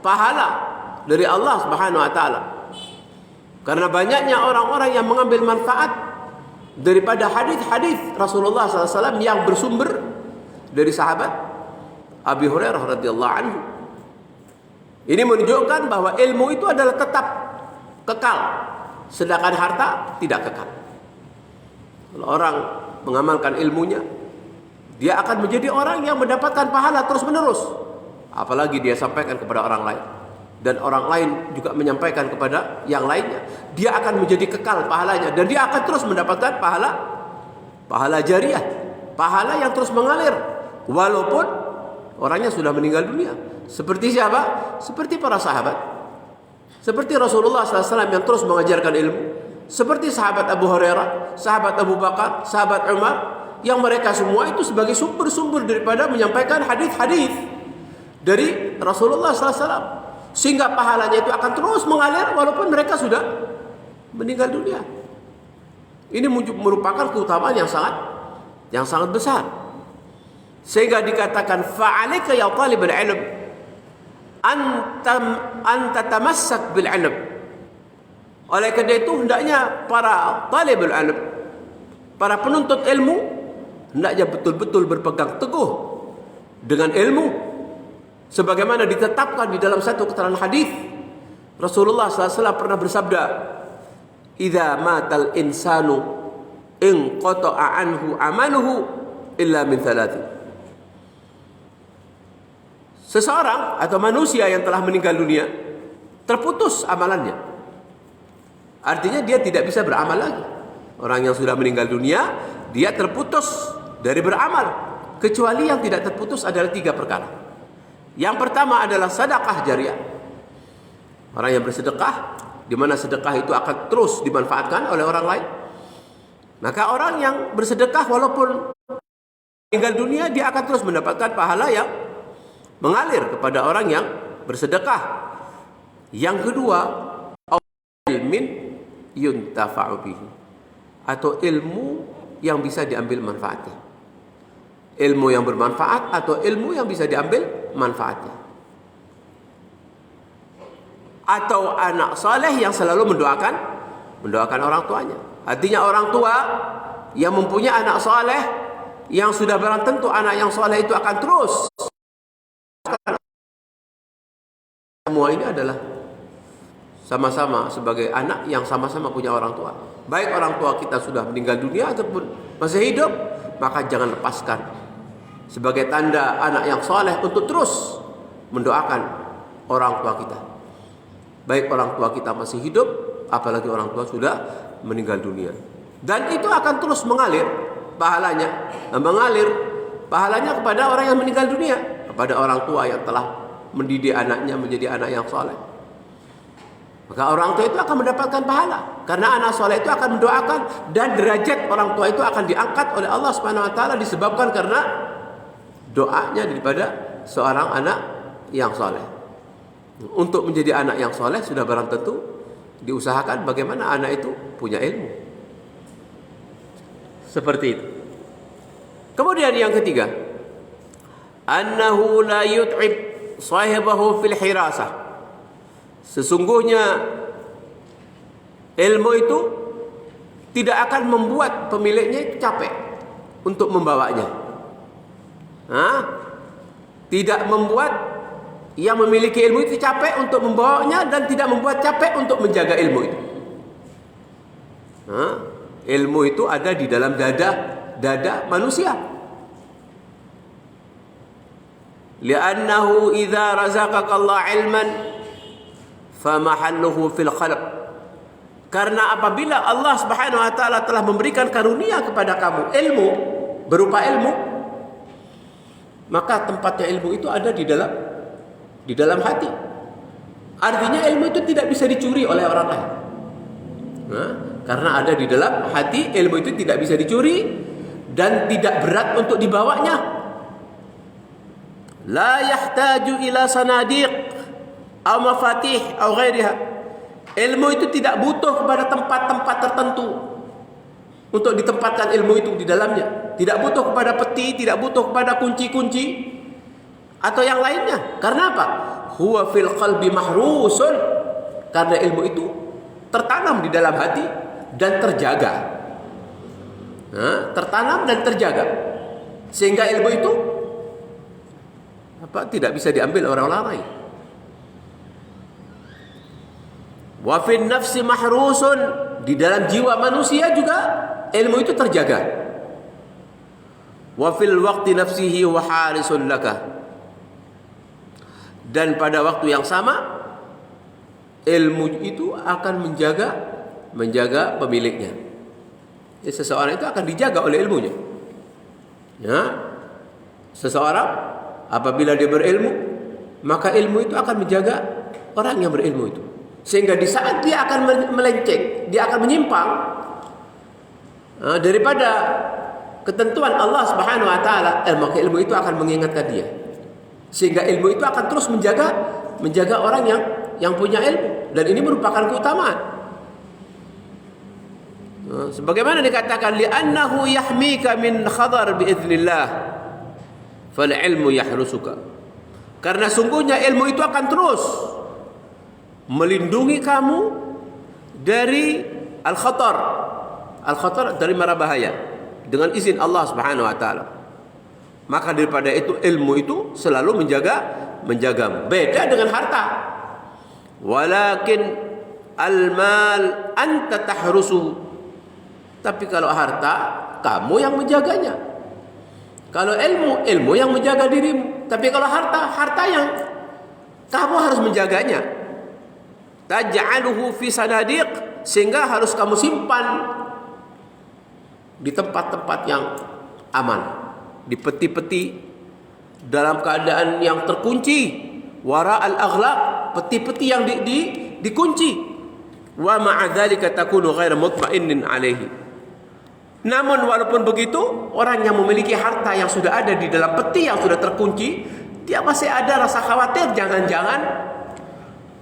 pahala dari Allah Subhanahu wa taala. Karena banyaknya orang-orang yang mengambil manfaat daripada hadis-hadis Rasulullah SAW yang bersumber dari sahabat Abi Hurairah radhiyallahu anhu. Ini menunjukkan bahwa ilmu itu adalah tetap kekal, sedangkan harta tidak kekal. Kalau orang mengamalkan ilmunya, dia akan menjadi orang yang mendapatkan pahala terus-menerus. Apalagi dia sampaikan kepada orang lain, dan orang lain juga menyampaikan kepada yang lainnya, dia akan menjadi kekal pahalanya, dan dia akan terus mendapatkan pahala jariah, pahala yang terus mengalir walaupun orangnya sudah meninggal dunia. Seperti siapa? Seperti para sahabat, seperti Rasulullah SAW yang terus mengajarkan ilmu, seperti sahabat Abu Hurairah, sahabat Abu Bakar, sahabat Umar, yang mereka semua itu sebagai sumber-sumber daripada menyampaikan hadis-hadis dari Rasulullah SAW. Sehingga pahalanya itu akan terus mengalir walaupun mereka sudah meninggal dunia. Ini merupakan keutamaan yang sangat besar. Sehingga dikatakan fa'alika ya talibul ilm anta tamassak bil ilm. Oleh karena itu hendaknya para talibul ilm, para penuntut ilmu, hendaknya betul-betul berpegang teguh dengan ilmu. Sebagaimana ditetapkan di dalam satu keterangan hadis, Rasulullah SAW pernah bersabda, "Idza matal insanu inqata'a anhu amaluhu illa min thalath." Seseorang atau manusia yang telah meninggal dunia, terputus amalannya. Artinya dia tidak bisa beramal lagi. Orang yang sudah meninggal dunia, dia terputus dari beramal. Kecuali yang tidak terputus adalah 3 perkara. Yang pertama adalah sedekah jariah. Orang yang bersedekah, di mana sedekah itu akan terus dimanfaatkan oleh orang lain. Maka orang yang bersedekah walaupun meninggal dunia, dia akan terus mendapatkan pahala yang mengalir kepada orang yang bersedekah. Yang kedua, ilmin yuntafa'u bihi, atau ilmu yang bisa diambil manfaatnya. Ilmu yang bermanfaat atau ilmu yang bisa diambil manfaatnya. Atau anak soleh yang selalu mendoakan orang tuanya. Artinya orang tua yang mempunyai anak soleh, yang sudah barang tentu anak yang soleh itu akan terus. Semua ini adalah sama-sama sebagai anak yang sama-sama punya orang tua. Baik orang tua kita sudah meninggal dunia ataupun masih hidup, maka jangan lepaskan sebagai tanda anak yang soleh untuk terus mendoakan orang tua kita. Baik orang tua kita masih hidup, apalagi orang tua sudah meninggal dunia. Dan itu akan terus mengalir pahalanya kepada orang yang meninggal dunia, kepada orang tua yang telah mendidik anaknya menjadi anak yang soleh. Maka orang tua itu akan mendapatkan pahala, karena anak soleh itu akan mendoakan, dan derajat orang tua itu akan diangkat oleh Allah Subhanahu wa taala disebabkan karena doanya daripada seorang anak yang soleh. Untuk menjadi anak yang soleh sudah barang tentu diusahakan bagaimana anak itu punya ilmu. Seperti itu. Kemudian yang ketiga, annahu la yut'ib sahibahu fil hirasah. Sesungguhnya ilmu itu tidak akan membuat pemiliknya capek untuk membawanya. Tidak membuat yang memiliki ilmu itu capek untuk membawanya, dan tidak membuat capek untuk menjaga ilmu itu. Ilmu itu ada di dalam dada manusia. Li'annahu idza razaqaka Allah ilman famahalluhu fil khalq. Karena apabila Allah Subhanahu wa taala telah memberikan karunia kepada kamu ilmu, berupa ilmu, maka tempatnya ilmu itu ada di dalam hati. Artinya ilmu itu tidak bisa dicuri oleh orang lain. Nah, karena ada di dalam hati, ilmu itu tidak bisa dicuri dan tidak berat untuk dibawanya. La yahtaju ila sanadiq aw mafatih aw ghairiha. Ilmu itu tidak butuh kepada tempat-tempat tertentu untuk ditempatkan ilmu itu di dalamnya. Tidak butuh kepada peti, tidak butuh kepada kunci-kunci atau yang lainnya. Karena apa? Huwa fil qalbi mahrusun. Karena ilmu itu tertanam di dalam hati dan terjaga. Nah, tertanam dan terjaga. Sehingga ilmu itu tidak bisa diambil orang lain. Wa fin nafsi mahrusun, di dalam jiwa manusia juga ilmu itu terjaga. Wa fil waqti nafsihi wa harisun laka, dan pada waktu yang sama ilmu itu akan menjaga pemiliknya. Jadi seseorang itu akan dijaga oleh ilmunya. Ya. Seseorang apabila dia berilmu, maka ilmu itu akan menjaga orang yang berilmu itu. Sehingga di saat dia akan melenceng, dia akan menyimpang daripada ketentuan Allah Subhanahu wa taala, maka ilmu itu akan mengingatkan dia. Sehingga ilmu itu akan terus menjaga orang yang punya ilmu, dan ini merupakan keutamaan. Sebagaimana dikatakan li'annahu yahmika min khadar biiznillah fal ilmu yahrusuka. Karena sungguhnya ilmu itu akan terus melindungi kamu dari al-khatar. Al-khatar dari mara bahaya dengan izin Allah Subhanahu wa taala. Maka daripada itu ilmu itu selalu menjagamu. Beda dengan harta. Walakin al-mal anta tahrusu. Tapi kalau harta, kamu yang menjaganya. Kalau ilmu yang menjaga dirimu. Tapi kalau harta yang kamu harus menjaganya. Taj'aluhu fi sanadiq, sehingga harus kamu simpan di tempat-tempat yang aman, di peti-peti dalam keadaan yang terkunci, wara al-aghlaq, peti-peti yang dikunci. Wa ma'a dzalika takunu ghairu mutmainnin alaihi. Namun walaupun begitu, orang yang memiliki harta yang sudah ada di dalam peti yang sudah terkunci, dia masih ada rasa khawatir jangan-jangan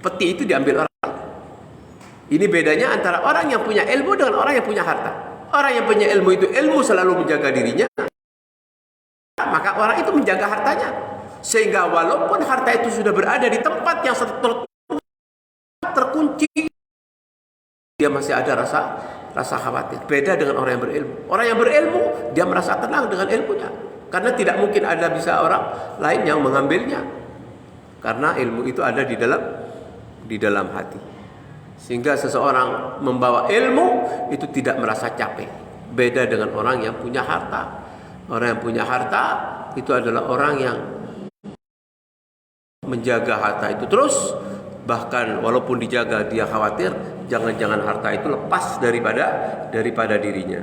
peti itu diambil orang. Ini bedanya antara orang yang punya ilmu dengan orang yang punya harta. Orang yang punya ilmu itu ilmu selalu menjaga dirinya, maka orang itu menjaga hartanya. Sehingga walaupun harta itu sudah berada di tempat yang terkunci, dia masih ada rasa khawatir. Beda dengan orang yang berilmu. Orang yang berilmu, dia merasa tenang dengan ilmunya. Karena tidak mungkin ada bisa orang lain yang mengambilnya. Karena ilmu itu ada di dalam hati. Sehingga seseorang membawa ilmu itu tidak merasa capek. Beda dengan orang yang punya harta. Orang yang punya harta itu adalah orang yang menjaga harta itu terus. Bahkan walaupun dijaga, dia khawatir jangan-jangan harta itu lepas daripada dirinya.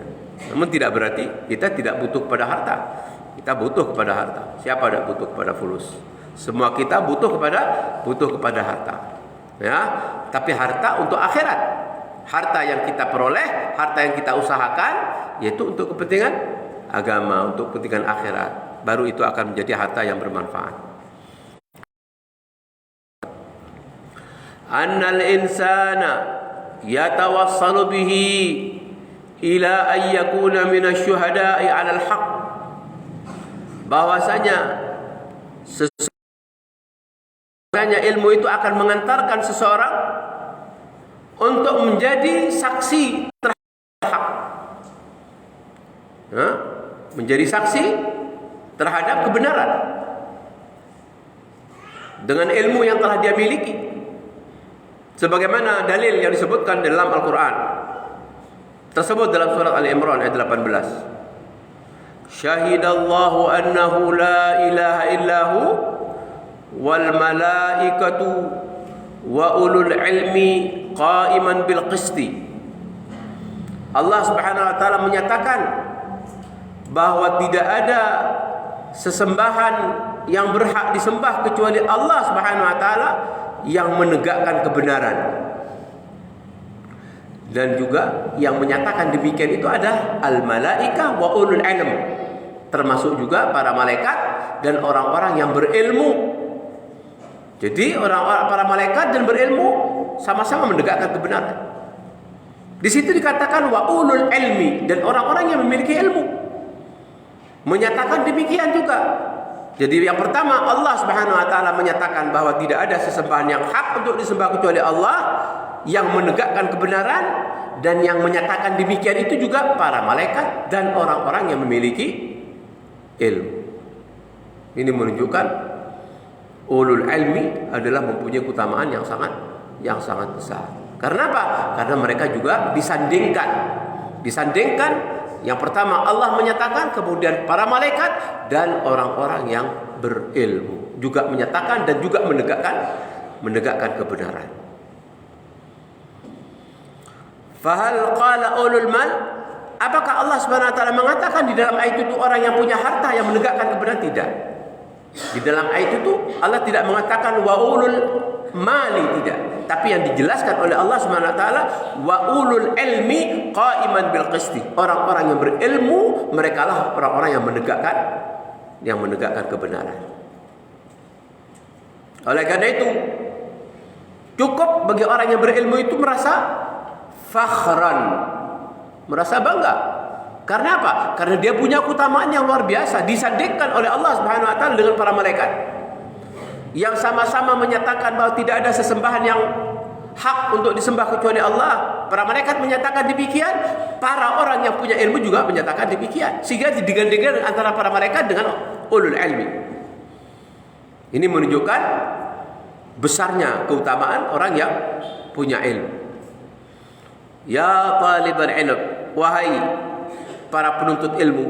Namun tidak berarti kita tidak butuh kepada harta. Kita butuh kepada harta. Siapa tidak butuh kepada fulus? Semua kita butuh kepada harta. Ya, tapi harta untuk akhirat. Harta yang kita peroleh, harta yang kita usahakan, yaitu untuk kepentingan agama, untuk kepentingan akhirat. Baru itu akan menjadi harta yang bermanfaat. Annal insana yatawassalu bihi ila an yakuna minasyuhada'i 'alal haqq. Bahwasanya ilmu itu akan mengantarkan seseorang untuk menjadi saksi terhadap hak. Menjadi saksi terhadap kebenaran dengan ilmu yang telah dia miliki. Sebagaimana dalil yang disebutkan dalam Al-Quran tersebut dalam surat Al-Imran ayat 18. Syahidallahu annahu la ilaha illahu wal malaikatu wa ulul ilmi qa'iman bil qisti. Allah Subhanahu wa taala menyatakan bahwa tidak ada sesembahan yang berhak disembah kecuali Allah Subhanahu wa taala yang menegakkan kebenaran. Dan juga yang menyatakan demikian itu ada al-malaika wa ulul ilm, termasuk juga para malaikat dan orang-orang yang berilmu. Jadi para malaikat dan berilmu sama-sama menegakkan kebenaran. Di situ dikatakan wa ulul ilmi, dan orang-orang yang memiliki ilmu menyatakan demikian juga. Jadi yang pertama, Allah Subhanahu wa taala menyatakan bahwa tidak ada sesembahan yang hak untuk disembah kecuali Allah yang menegakkan kebenaran, dan yang menyatakan demikian itu juga para malaikat dan orang-orang yang memiliki ilmu. Ini menunjukkan ulul ilmi adalah mempunyai keutamaan yang sangat besar. Karena apa? Karena mereka juga disandingkan. Yang pertama Allah menyatakan, kemudian para malaikat dan orang-orang yang berilmu juga menyatakan dan juga menegakkan kebenaran. Fahal qala ulul mal? Apakah Allah Subhanahu wa taala mengatakan di dalam ayat itu orang yang punya harta yang menegakkan kebenaran? Tidak. Di dalam ayat itu Allah tidak mengatakan wa ulul mali, tidak. Tapi yang dijelaskan oleh Allah Subhanahu wa taala wa ulul ilmi qa'iman bil qisti. Orang-orang yang berilmu, merekalah orang-orang yang menegakkan kebenaran. Oleh karena itu, cukup bagi orang yang berilmu itu merasa fakhran, merasa bangga. Karena apa? Karena dia punya keutamaan yang luar biasa, disandingkan oleh Allah Subhanahu wa taala dengan para malaikat yang sama-sama menyatakan bahwa tidak ada sesembahan yang hak untuk disembah kecuali Allah. Para malaikat menyatakan demikian, para orang yang punya ilmu juga menyatakan demikian, sehingga digandingkan antara para malaikat dengan ulul ilmi. Ini menunjukkan besarnya keutamaan orang yang punya ilmu. Ya talibal ilm, wahai para penuntut ilmu,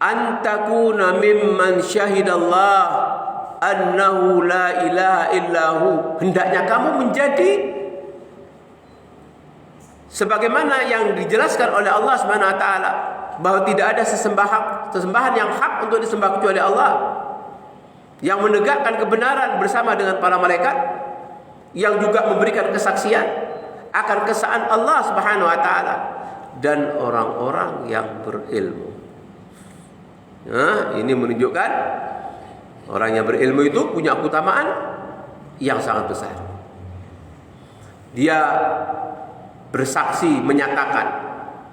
antakuna mimman syahidallah annahu la ilaha illahu, hendaknya kamu menjadi sebagaimana yang dijelaskan oleh Allah Subhanahu wa taala bahwa tidak ada sesembahan yang hak untuk disembah kecuali Allah, yang menegakkan kebenaran bersama dengan para malaikat yang juga memberikan kesaksian akan keesaan Allah Subhanahu wa taala dan orang-orang yang berilmu. Nah, ini menunjukkan orang yang berilmu itu punya keutamaan yang sangat besar. Dia bersaksi menyatakan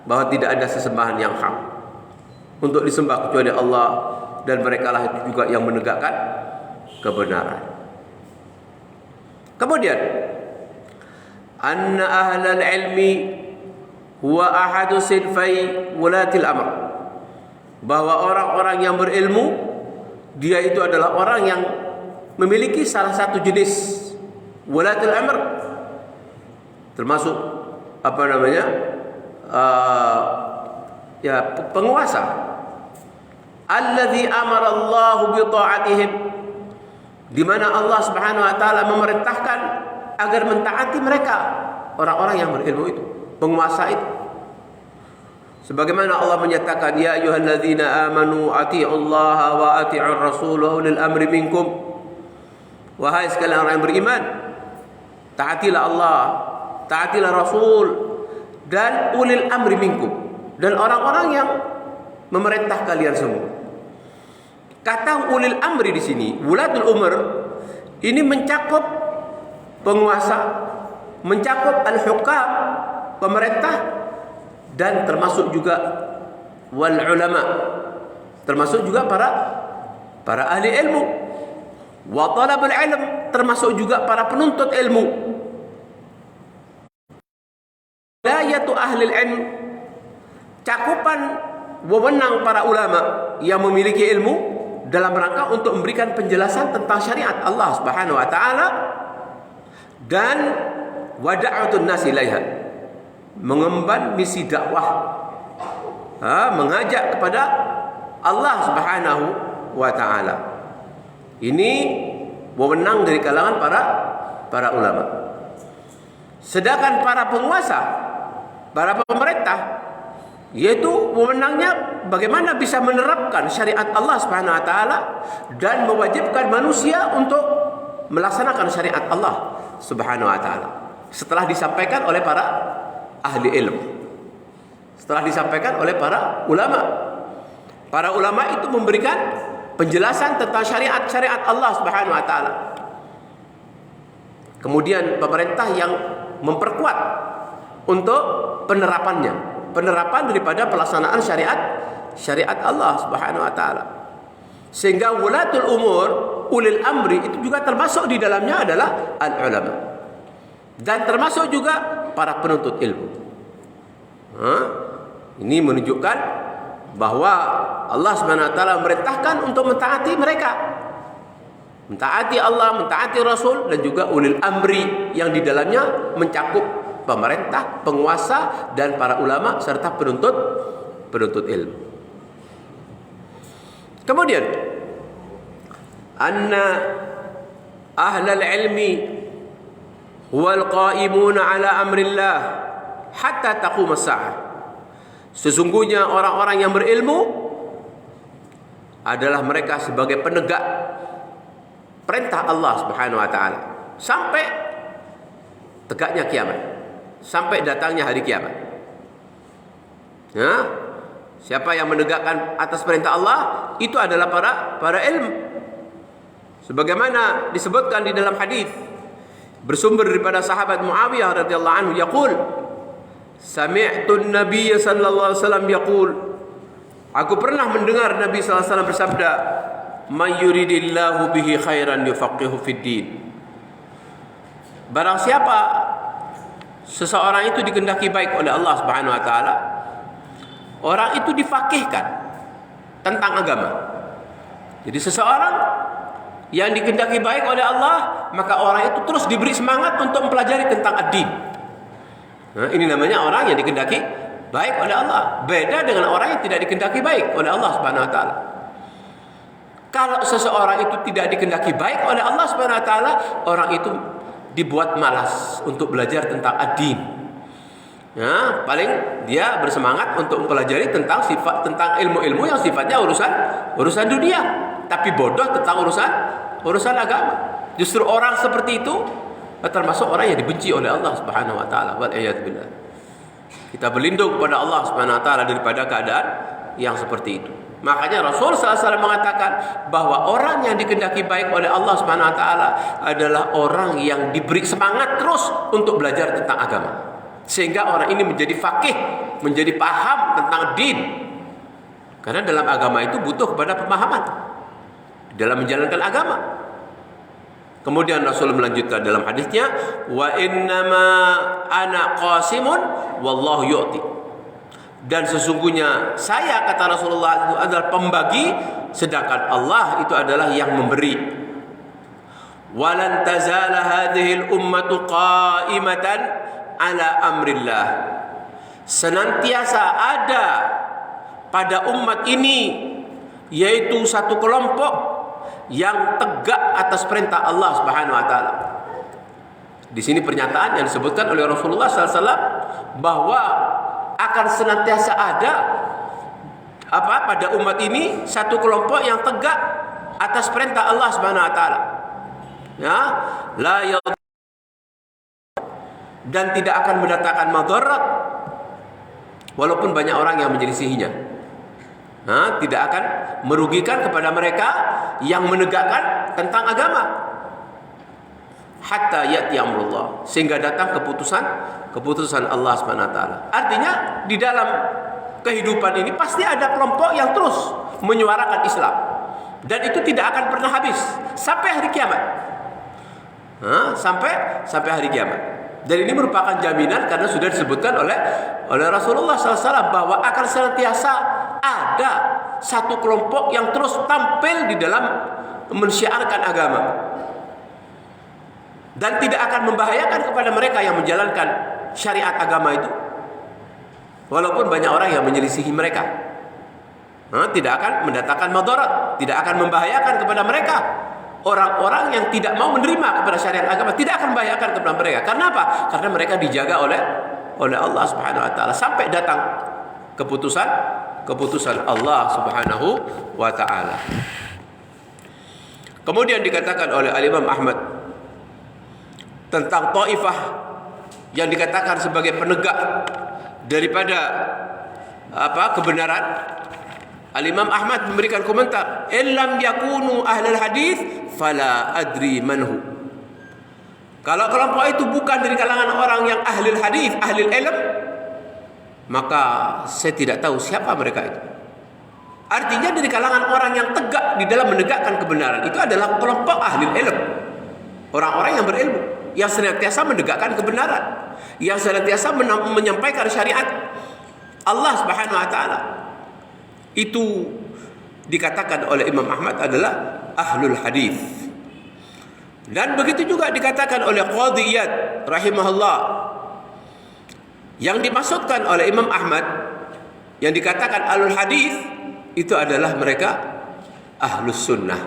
bahwa tidak ada sesembahan yang hak untuk disembah kecuali Allah, dan merekalah itu juga yang menegakkan kebenaran. Kemudian anna ahlal ilmi huwa ahadu sinfai wulatil amr, bahwa orang-orang yang berilmu dia itu adalah orang yang memiliki salah satu jenis wulatil amr, termasuk penguasa. Alladzi amara Allah bi ta'atihim, di mana Allah Subhanahu wa taala memerintahkan agar mentaati mereka, orang-orang yang berilmu itu, penguasa itu. Sebagaimana Allah menyatakan, ya ayyuhalladzina amanu atii'ullaha wa atii'ur rasul wa ulil amri minkum, wahai sekalian orang yang beriman, taatilah Allah, taatilah Rasul dan ulil amri minkum, dan orang-orang yang memerintah kalian semua. Kata ulil amri di sini, wulatul umur, ini mencakup penguasa, mencakup al-hukam, pemerintah, dan termasuk juga wal ulama, termasuk juga para ahli ilmu, wa talabul ilm, termasuk juga para penuntut ilmu. Wilayatu ahli ilm, cakupan wewenang para ulama yang memiliki ilmu dalam rangka untuk memberikan penjelasan tentang syariat Allah Subhanahu wa taala, dan wada'atun nas ilaiha, mengemban misi dakwah, mengajak kepada Allah Subhanahu wa taala. Ini wewenang dari kalangan para ulama. Sedangkan para penguasa, para pemerintah, yaitu wewenangnya bagaimana bisa menerapkan syariat Allah Subhanahu wa taala dan mewajibkan manusia untuk melaksanakan syariat Allah Subhanahu wa taala setelah disampaikan oleh para ahli ilmu. Setelah disampaikan oleh para ulama. Para ulama itu memberikan penjelasan tentang syariat-syariat Allah Subhanahu wa taala. Kemudian pemerintah yang memperkuat untuk penerapan daripada pelaksanaan syariat Allah Subhanahu wa taala. Sehingga wulatul umur, ulil amri itu juga termasuk di dalamnya adalah al-ulama. Dan termasuk juga para penuntut ilmu. Ini menunjukkan bahwa Allah Subhanahu wa taala memerintahkan untuk mentaati mereka. Mentaati Allah, mentaati Rasul, dan juga ulil amri yang di dalamnya mencakup pemerintah, penguasa, dan para ulama serta penuntut ilmu. Kemudian anna ahlal ilmi wal qaimuna ala amrillah hatta taqum as-sa'ah. Sesungguhnya orang-orang yang berilmu adalah mereka sebagai penegak perintah Allah Subhanahu wa taala sampai tegaknya kiamat, sampai datangnya hari kiamat. Ya, siapa yang menegakkan atas perintah Allah itu adalah para ilmu. Sebagaimana disebutkan di dalam hadis bersumber daripada sahabat Muawiyah radhiyallahu anhu yaqul sami'tu an-nabiy sallallahu alaihi wasallam yaqul, aku pernah mendengar Nabi sallallahu alaihi wasallam bersabda, "Man yuridillahu bihi khairan yufaqihu fid din." Barang siapa seseorang itu dikehendaki baik oleh Allah Subhanahu wa taala, orang itu difaqihkan tentang agama. Jadi seseorang yang dikehendaki baik oleh Allah, maka orang itu terus diberi semangat untuk mempelajari tentang ad-din. Nah, ini namanya orang yang dikehendaki baik oleh Allah. Beda dengan orang yang tidak dikehendaki baik oleh Allah Subhanahu wa taala. Kalau seseorang itu tidak dikehendaki baik oleh Allah Subhanahu wa taala, orang itu dibuat malas untuk belajar tentang ad-din. Ya, paling dia bersemangat untuk mempelajari tentang ilmu-ilmu yang sifatnya urusan dunia, tapi bodoh tentang urusan agama. Justru orang seperti itu termasuk orang yang dibenci oleh Allah Subhanahu wa taala. Wal iyad billah. Kita berlindung kepada Allah Subhanahu wa taala daripada keadaan yang seperti itu. Makanya Rasul sallallahu alaihi wasallam mengatakan bahwa orang yang dikehendaki baik oleh Allah Subhanahu wa taala adalah orang yang diberi semangat terus untuk belajar tentang agama. Sehingga orang ini menjadi faqih, menjadi paham tentang din. Karena dalam agama itu butuh kepada pemahaman dalam menjalankan agama. Kemudian Rasul melanjutkan dalam hadisnya, wa innama ana qasimun wallahu yu'ti. Dan sesungguhnya saya, kata Rasulullah, itu adalah pembagi, sedangkan Allah itu adalah yang memberi. Walan tazala hadhil ummatu qa'imatan ala amrillah. Senantiasa ada pada umat ini yaitu satu kelompok yang tegak atas perintah Allah Subhanahu wa taala. Di sini pernyataan yang disebutkan oleh Rasulullah SAW bahwa akan senantiasa ada pada umat ini satu kelompok yang tegak atas perintah Allah Subhanahu wa taala. Ya, dan tidak akan mendatangkan madarat walaupun banyak orang yang menyelisihinya. Tidak akan merugikan kepada mereka yang menegakkan tentang agama. Hatta ya'ti amrullah, sehingga datang keputusan Allah Subhanahu wa taala. Artinya di dalam kehidupan ini pasti ada kelompok yang terus menyuarakan Islam, dan itu tidak akan pernah habis sampai hari kiamat. Sampai hari kiamat. Dan ini merupakan jaminan karena sudah disebutkan oleh Rasulullah SAW bahwa akan senantiasa ada satu kelompok yang terus tampil di dalam mensyiarkan agama dan tidak akan membahayakan kepada mereka yang menjalankan syariat agama itu, walaupun banyak orang yang menyelisihi mereka. Tidak akan mendatangkan madarat, tidak akan membahayakan kepada mereka orang-orang yang tidak mau menerima kepada syariat agama tidak akan membahayakan kepada mereka. Karena apa? Karena mereka dijaga oleh Allah Subhanahu wa taala sampai datang keputusan Allah Subhanahu wa taala. Kemudian dikatakan oleh Al-Imam Ahmad tentang Taifah yang dikatakan sebagai penegak daripada kebenaran. Al-Imam Ahmad memberikan komentar, "Illam yakunu ahlul hadis fala adri manhu." Kalau kelompok itu bukan dari kalangan orang yang ahli hadis, ahli ilm, maka saya tidak tahu siapa mereka itu. Artinya dari kalangan orang yang tegak di dalam menegakkan kebenaran itu adalah kelompok ahli ilm, orang-orang yang berilmu, yang senantiasa menegakkan kebenaran, yang senantiasa menyampaikan syariat Allah Subhanahu wa taala. Itu dikatakan oleh Imam Ahmad adalah ahlul hadis. Dan begitu juga dikatakan oleh Qadhi Iyad rahimahullah. Yang dimaksudkan oleh Imam Ahmad yang dikatakan ahlul hadis itu adalah mereka ahlus sunnah.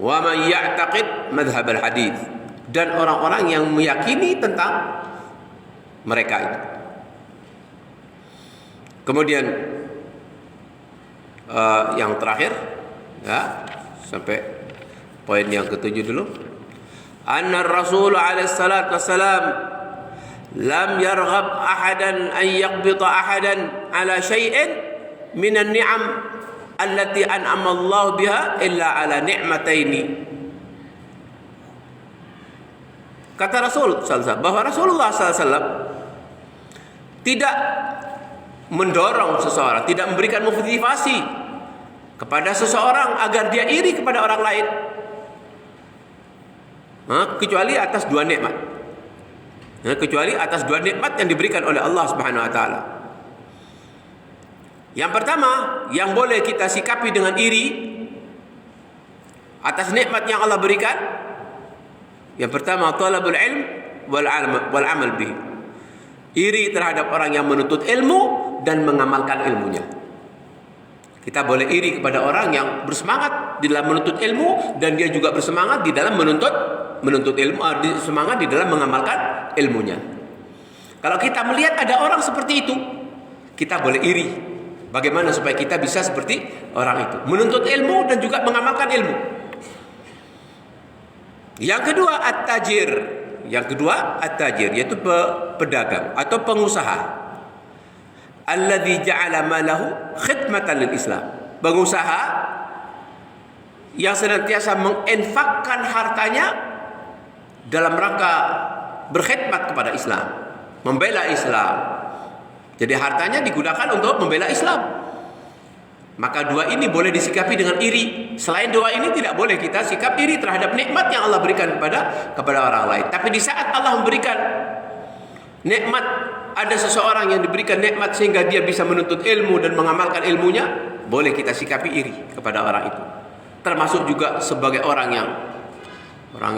Wa man ya'taqid madhhab al hadis, dan orang-orang yang meyakini tentang mereka itu. Kemudian yang terakhir, ya, sampai poin yang ketujuh dulu. Anna Rasul alaihi salatu wassalam lam yarghab ahadan an yaqbita ahadan ala syai'in min an-ni'am allati an'ama Allah biha illa ala ni'mataini. Kata Rasul sallallahu alaihi wasallam bahwa Rasulullah sallallahu alaihi wasallam tidak mendorong seseorang, tidak memberikan motivasi kepada seseorang agar dia iri kepada orang lain, kecuali atas dua nikmat. Kecuali atas dua nikmat yang diberikan oleh Allah Subhanahu wa taala. Yang pertama, yang boleh kita sikapi dengan iri atas nikmat yang Allah berikan, yang pertama talabul ilm wal amal bihi. Iri terhadap orang yang menuntut ilmu dan mengamalkan ilmunya. Kita boleh iri kepada orang yang bersemangat di dalam menuntut ilmu dan dia juga bersemangat di dalam menuntut ilmu, semangat di dalam mengamalkan ilmunya. Kalau kita melihat ada orang seperti itu, kita boleh iri. Bagaimana supaya kita bisa seperti orang itu, menuntut ilmu dan juga mengamalkan ilmu. Yang kedua at-tajir. Yang kedua at-tajir, yaitu pedagang atau pengusaha. Alladzi ja'ala malahu khidmatan lil Islam. Pengusaha yang senantiasa menginfakkan hartanya dalam rangka berkhidmat kepada Islam, membela Islam. Jadi hartanya digunakan untuk membela Islam. Maka dua ini boleh disikapi dengan iri. Selain dua ini tidak boleh kita sikap iri terhadap nikmat yang Allah berikan kepada orang lain. Tapi di saat Allah memberikan nikmat, ada seseorang yang diberikan nikmat sehingga dia bisa menuntut ilmu dan mengamalkan ilmunya, boleh kita sikapi iri kepada orang itu. Termasuk juga sebagai orang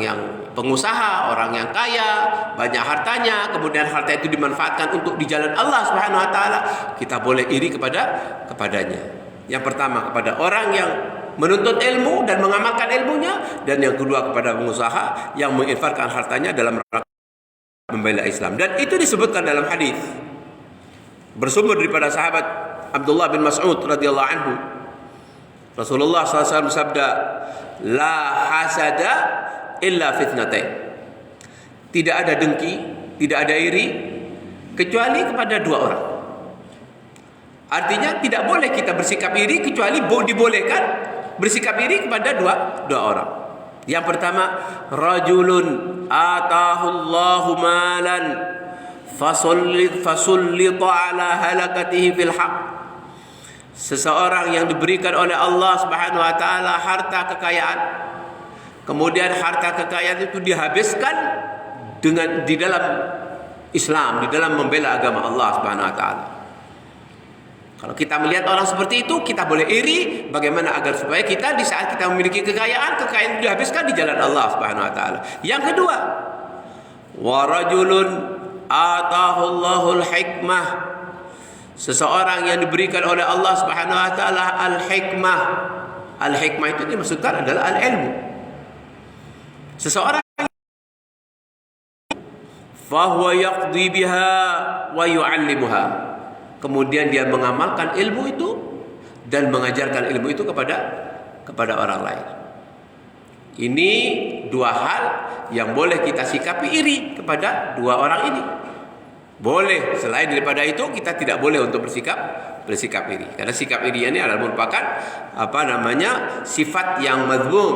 yang pengusaha, orang yang kaya, banyak hartanya, kemudian harta itu dimanfaatkan untuk di jalan Allah Subhanahu wa taala, kita boleh iri kepadanya. Yang pertama kepada orang yang menuntut ilmu dan mengamalkan ilmunya, dan yang kedua kepada pengusaha yang menginfakkan hartanya dalam rangka membela Islam. Dan itu disebutkan dalam hadis bersumber daripada sahabat Abdullah bin Mas'ud radhiyallahu anhu. Rasulullah SAW bersabda, "La hasada illa fitnatain." Tidak ada dengki, tidak ada iri kecuali kepada dua orang. Artinya tidak boleh kita bersikap iri kecuali dibolehkan bersikap iri kepada dua orang. Yang pertama, rajulun atahullahu malan fasullita ala halakatihi fil haq. Seseorang yang diberikan oleh Allah Subhanahu wa taala harta kekayaan, kemudian harta kekayaan itu dihabiskan di dalam Islam, di dalam membela agama Allah Subhanahu wa taala. Kalau kita melihat orang seperti itu, kita boleh iri bagaimana agar supaya kita di saat kita memiliki kekayaan itu dihabiskan di jalan Allah Subhanahu wa taala. Yang kedua, wa rajulun atahullahul hikmah. Seseorang yang diberikan oleh Allah Subhanahu wa taala al-hikmah. Al-hikmah itu dimaksudkan adalah al-ilmu. Seseorang fahuwa yaqdi biha wa yu'allimuha, kemudian dia mengamalkan ilmu itu dan mengajarkan ilmu itu kepada orang lain. Ini dua hal yang boleh kita sikapi iri kepada dua orang ini. Boleh, selain daripada itu kita tidak boleh untuk bersikap iri. Karena sikap iri ini adalah merupakan sifat yang madzmum,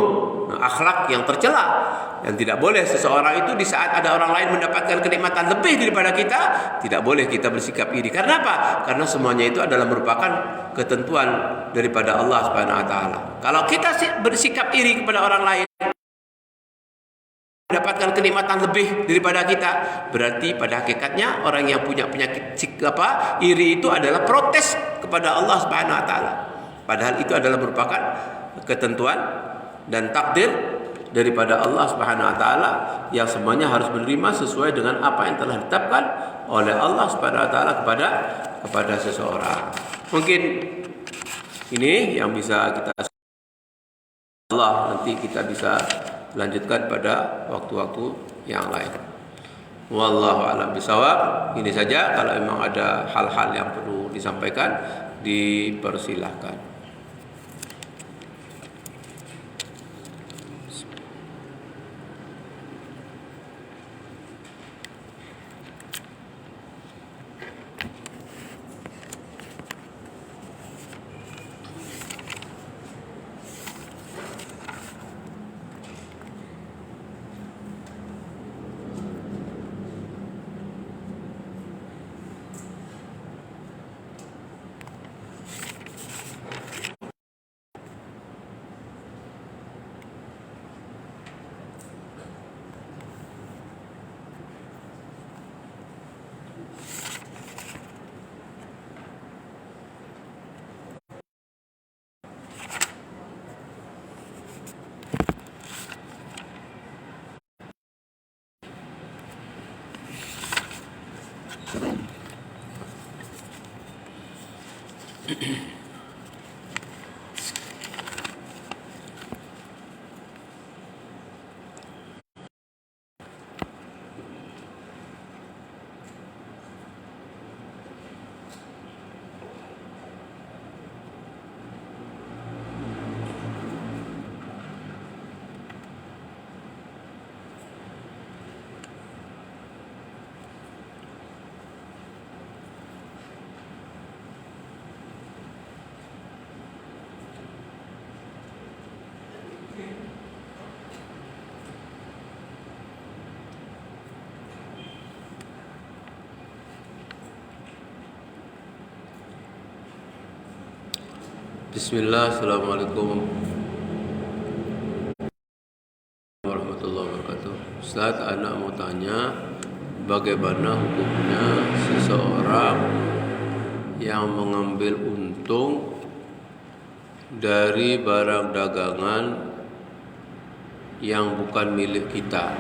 akhlak yang tercela. Dan tidak boleh seseorang itu di saat ada orang lain mendapatkan kenikmatan lebih daripada kita, tidak boleh kita bersikap iri. Karena apa? Karena semuanya itu adalah merupakan ketentuan daripada Allah Subhanahu wa taala. Kalau kita bersikap iri kepada orang lain, mendapatkan kenikmatan lebih daripada kita, berarti pada hakikatnya orang yang punya penyakit iri itu adalah protes kepada Allah Subhanahu wa taala. Padahal itu adalah merupakan ketentuan dan takdir daripada Allah Subhanahu wa taala yang semuanya harus menerima sesuai dengan apa yang telah ditetapkan oleh Allah Subhanahu wa taala kepada seseorang. Mungkin ini yang bisa kita Allah, nanti kita bisa lanjutkan pada waktu-waktu yang lain. Wallahu a'lam bishawab. Ini saja, kalau memang ada hal-hal yang perlu disampaikan dipersilahkan. Bismillah, Assalamualaikum warahmatullahi wabarakatuh. Ustaz, anak mau tanya, bagaimana hukumnya seseorang yang mengambil untung dari barang dagangan yang bukan milik kita?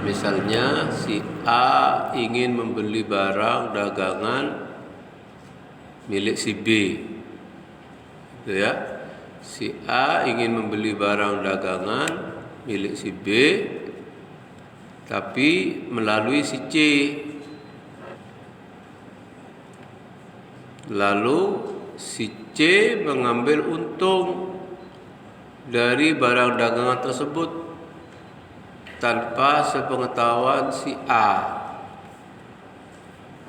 Misalnya si A ingin membeli barang dagangan milik si B, gitu ya. Si A ingin membeli barang dagangan milik si B, tapi melalui si C. Lalu si C mengambil untung dari barang dagangan tersebut tanpa sepengetahuan si A.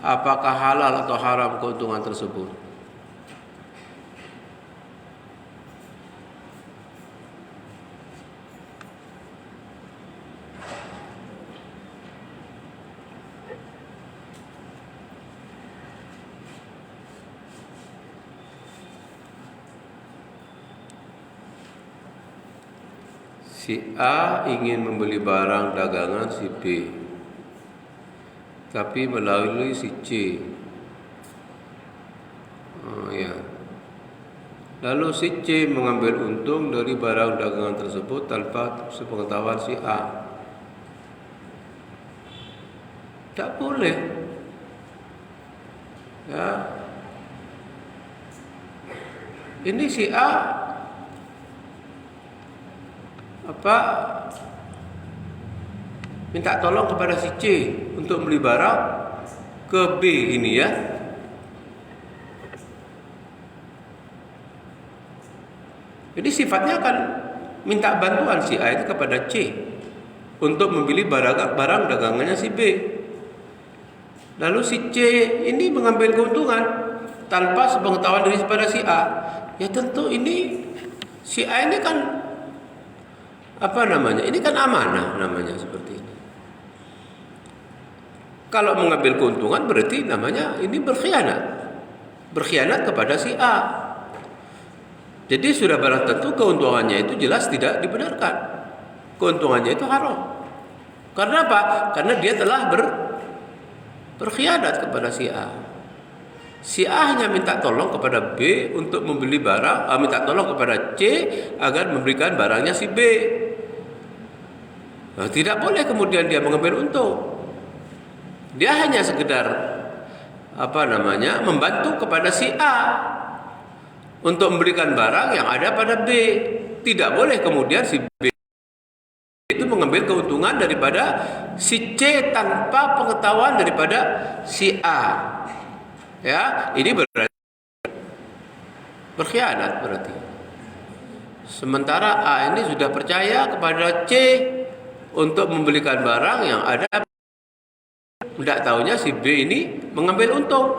Apakah halal atau haram keuntungan tersebut? Si A ingin membeli barang dagangan si B, tapi melalui si C. Lalu si C mengambil untung dari barang dagangan tersebut tanpa sepengetahuan si A. Tak boleh. Ya, ini si A minta tolong kepada si C untuk beli barang ke B ini ya. Jadi sifatnya akan minta bantuan si A itu kepada C untuk membeli barang dagangannya si B. Lalu si C ini mengambil keuntungan tanpa sepengetahuan daripada si A. Ya tentu ini si A ini kan ini kan amanah namanya seperti ini. Kalau mengambil keuntungan berarti namanya ini berkhianat. Berkhianat kepada si A. Jadi sudah barang tentu keuntungannya itu jelas tidak dibenarkan. Keuntungannya itu haram. Karena apa? Karena dia telah berkhianat kepada si A. Si A hanya minta tolong kepada B untuk membeli barang, minta tolong kepada C agar memberikan barangnya si B. Nah, tidak boleh kemudian dia mengambil untung. Dia hanya sekedar membantu kepada si A untuk memberikan barang yang ada pada B. Tidak boleh kemudian si B itu mengambil keuntungan daripada si C tanpa pengetahuan daripada si A. Ya, ini berarti berkhianat berarti. Sementara A ini sudah percaya kepada C untuk membelikan barang yang ada, tidak tahunya si B ini mengambil untung.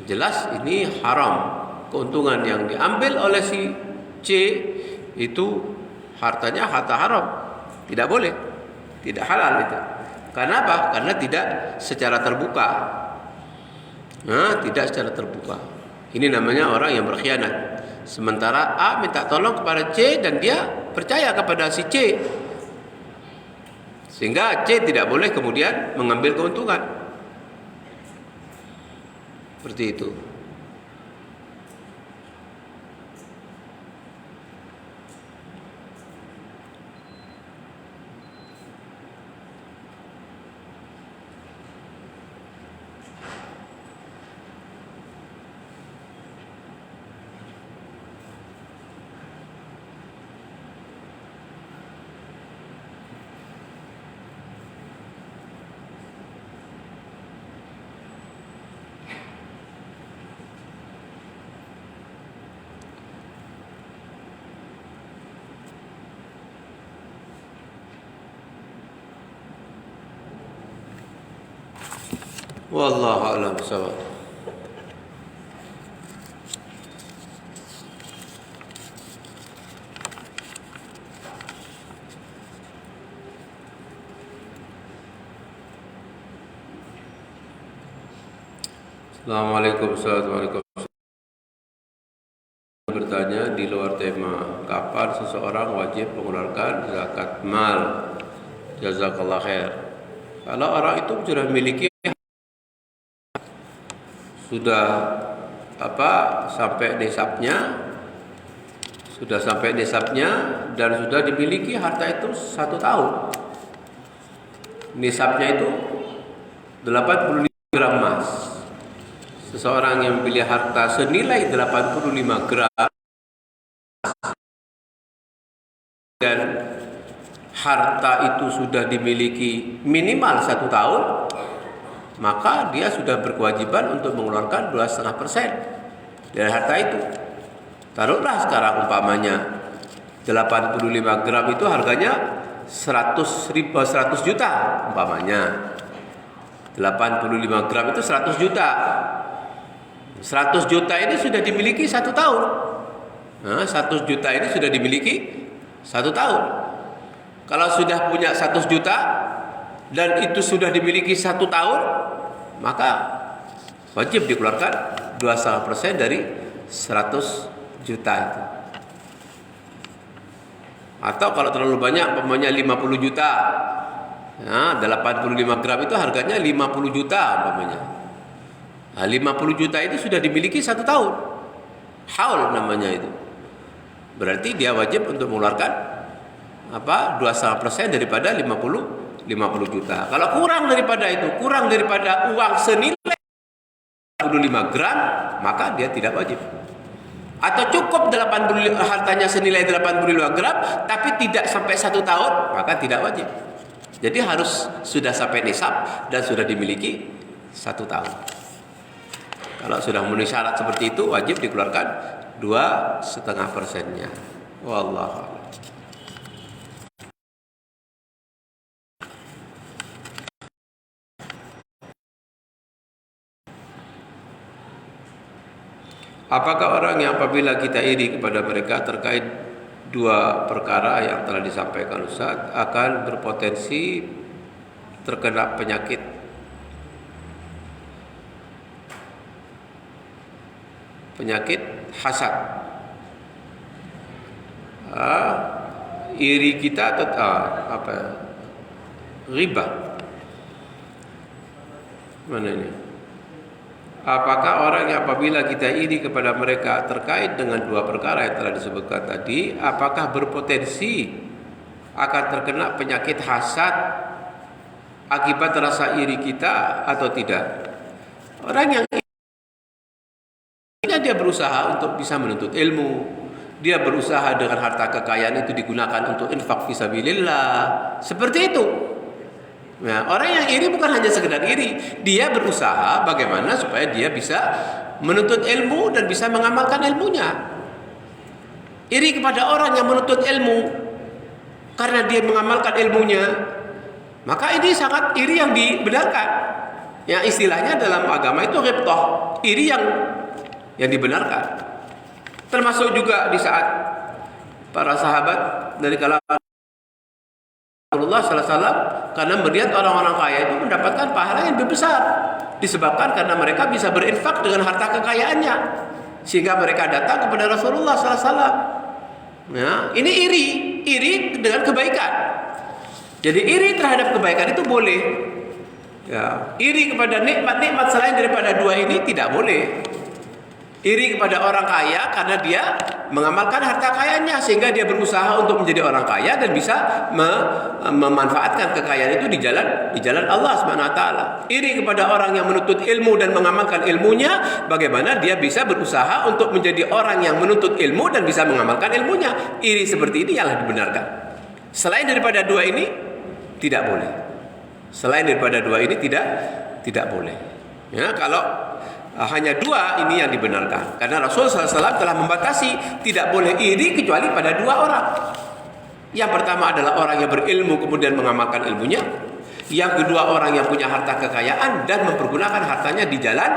Jelas ini haram. Keuntungan yang diambil oleh si C itu hartanya harta haram. Tidak boleh. Tidak halal itu. Karena apa? Karena tidak secara terbuka. Tidak secara terbuka. Ini namanya orang yang berkhianat. Sementara A minta tolong kepada C dan dia percaya kepada si C. Sehingga C tidak boleh kemudian mengambil keuntungan. Seperti itu. Wallahu a'lam bishawab. Assalamualaikum warahmatullahi wabarakatuh. Bertanya di luar tema, kapan seseorang wajib mengeluarkan zakat mal? Jazakallah khair. Kalau orang itu sudah memiliki, sudah sampai nisabnya dan sudah dimiliki harta itu 1 tahun. Nisabnya itu 85 gram emas. Seseorang yang memiliki harta senilai 85 gram dan harta itu sudah dimiliki minimal 1 tahun, maka dia sudah berkewajiban untuk mengeluarkan 2,5% dari harta itu. Taruhlah sekarang umpamanya 85 gram itu harganya 100 juta umpamanya. 85 gram itu 100 juta. 100 juta ini sudah dimiliki 1 tahun. 100 juta ini sudah dimiliki 1 tahun. Kalau sudah punya 100 juta dan itu sudah dimiliki 1 tahun, maka wajib dikeluarkan 2,5% dari 100 juta itu. Atau kalau terlalu banyak, umpamanya 50 juta, 85 gram itu harganya 50 juta umpamanya. 50 juta itu sudah dimiliki 1 tahun. Haul namanya itu. Berarti dia wajib untuk mengeluarkan 2,5% daripada 50 juta. Kalau kurang daripada itu, kurang daripada uang senilai 85 gram, maka dia tidak wajib. Atau cukup 85, hartanya senilai 85 gram tapi tidak sampai 1 tahun, maka tidak wajib. Jadi harus sudah sampai nisab dan sudah dimiliki 1 tahun. Kalau sudah memenuhi syarat seperti itu, wajib dikeluarkan 2,5%-nya. Wallahu a'lam. Apakah orang yang apabila kita iri kepada mereka terkait dua perkara yang telah disampaikan Ustaz akan berpotensi terkena penyakit hasad? Iri kita atau riba? Mana ini? Apakah orang yang apabila kita iri kepada mereka terkait dengan dua perkara yang telah disebutkan tadi, apakah berpotensi akan terkena penyakit hasad akibat rasa iri kita atau tidak? Orang yang dia berusaha untuk bisa menuntut ilmu, dia berusaha dengan harta kekayaan itu digunakan untuk infak fisabilillah, seperti itu. Nah, orang yang iri bukan hanya sekedar iri, dia berusaha bagaimana supaya dia bisa menuntut ilmu dan bisa mengamalkan ilmunya. Iri kepada orang yang menuntut ilmu karena dia mengamalkan ilmunya, maka ini sangat iri yang dibenarkan. Ya, istilahnya dalam agama itu ghibthah, iri yang dibenarkan. Termasuk juga di saat para sahabat dari kalangan Rasulullah SAW, karena melihat orang-orang kaya itu mendapatkan pahala yang lebih besar, disebabkan karena mereka bisa berinfak dengan harta kekayaannya, sehingga mereka datang kepada Rasulullah SAW. Ya, ini iri dengan kebaikan. Jadi iri terhadap kebaikan itu boleh. Ya, iri kepada nikmat-nikmat selain daripada dua ini tidak boleh. Iri kepada orang kaya karena dia mengamalkan harta kayanya sehingga dia berusaha untuk menjadi orang kaya dan bisa memanfaatkan kekayaan itu di jalan Allah Subhanahu wa taala. Iri kepada orang yang menuntut ilmu dan mengamalkan ilmunya, bagaimana dia bisa berusaha untuk menjadi orang yang menuntut ilmu dan bisa mengamalkan ilmunya. Iri seperti ini yang dibenarkan. Selain daripada dua ini tidak boleh. Selain daripada dua ini tidak boleh. Ya, kalau hanya dua ini yang dibenarkan, karena Rasulullah SAW telah membatasi tidak boleh iri kecuali pada dua orang. Yang pertama adalah orang yang berilmu kemudian mengamalkan ilmunya. Yang kedua orang yang punya harta kekayaan dan mempergunakan hartanya di jalan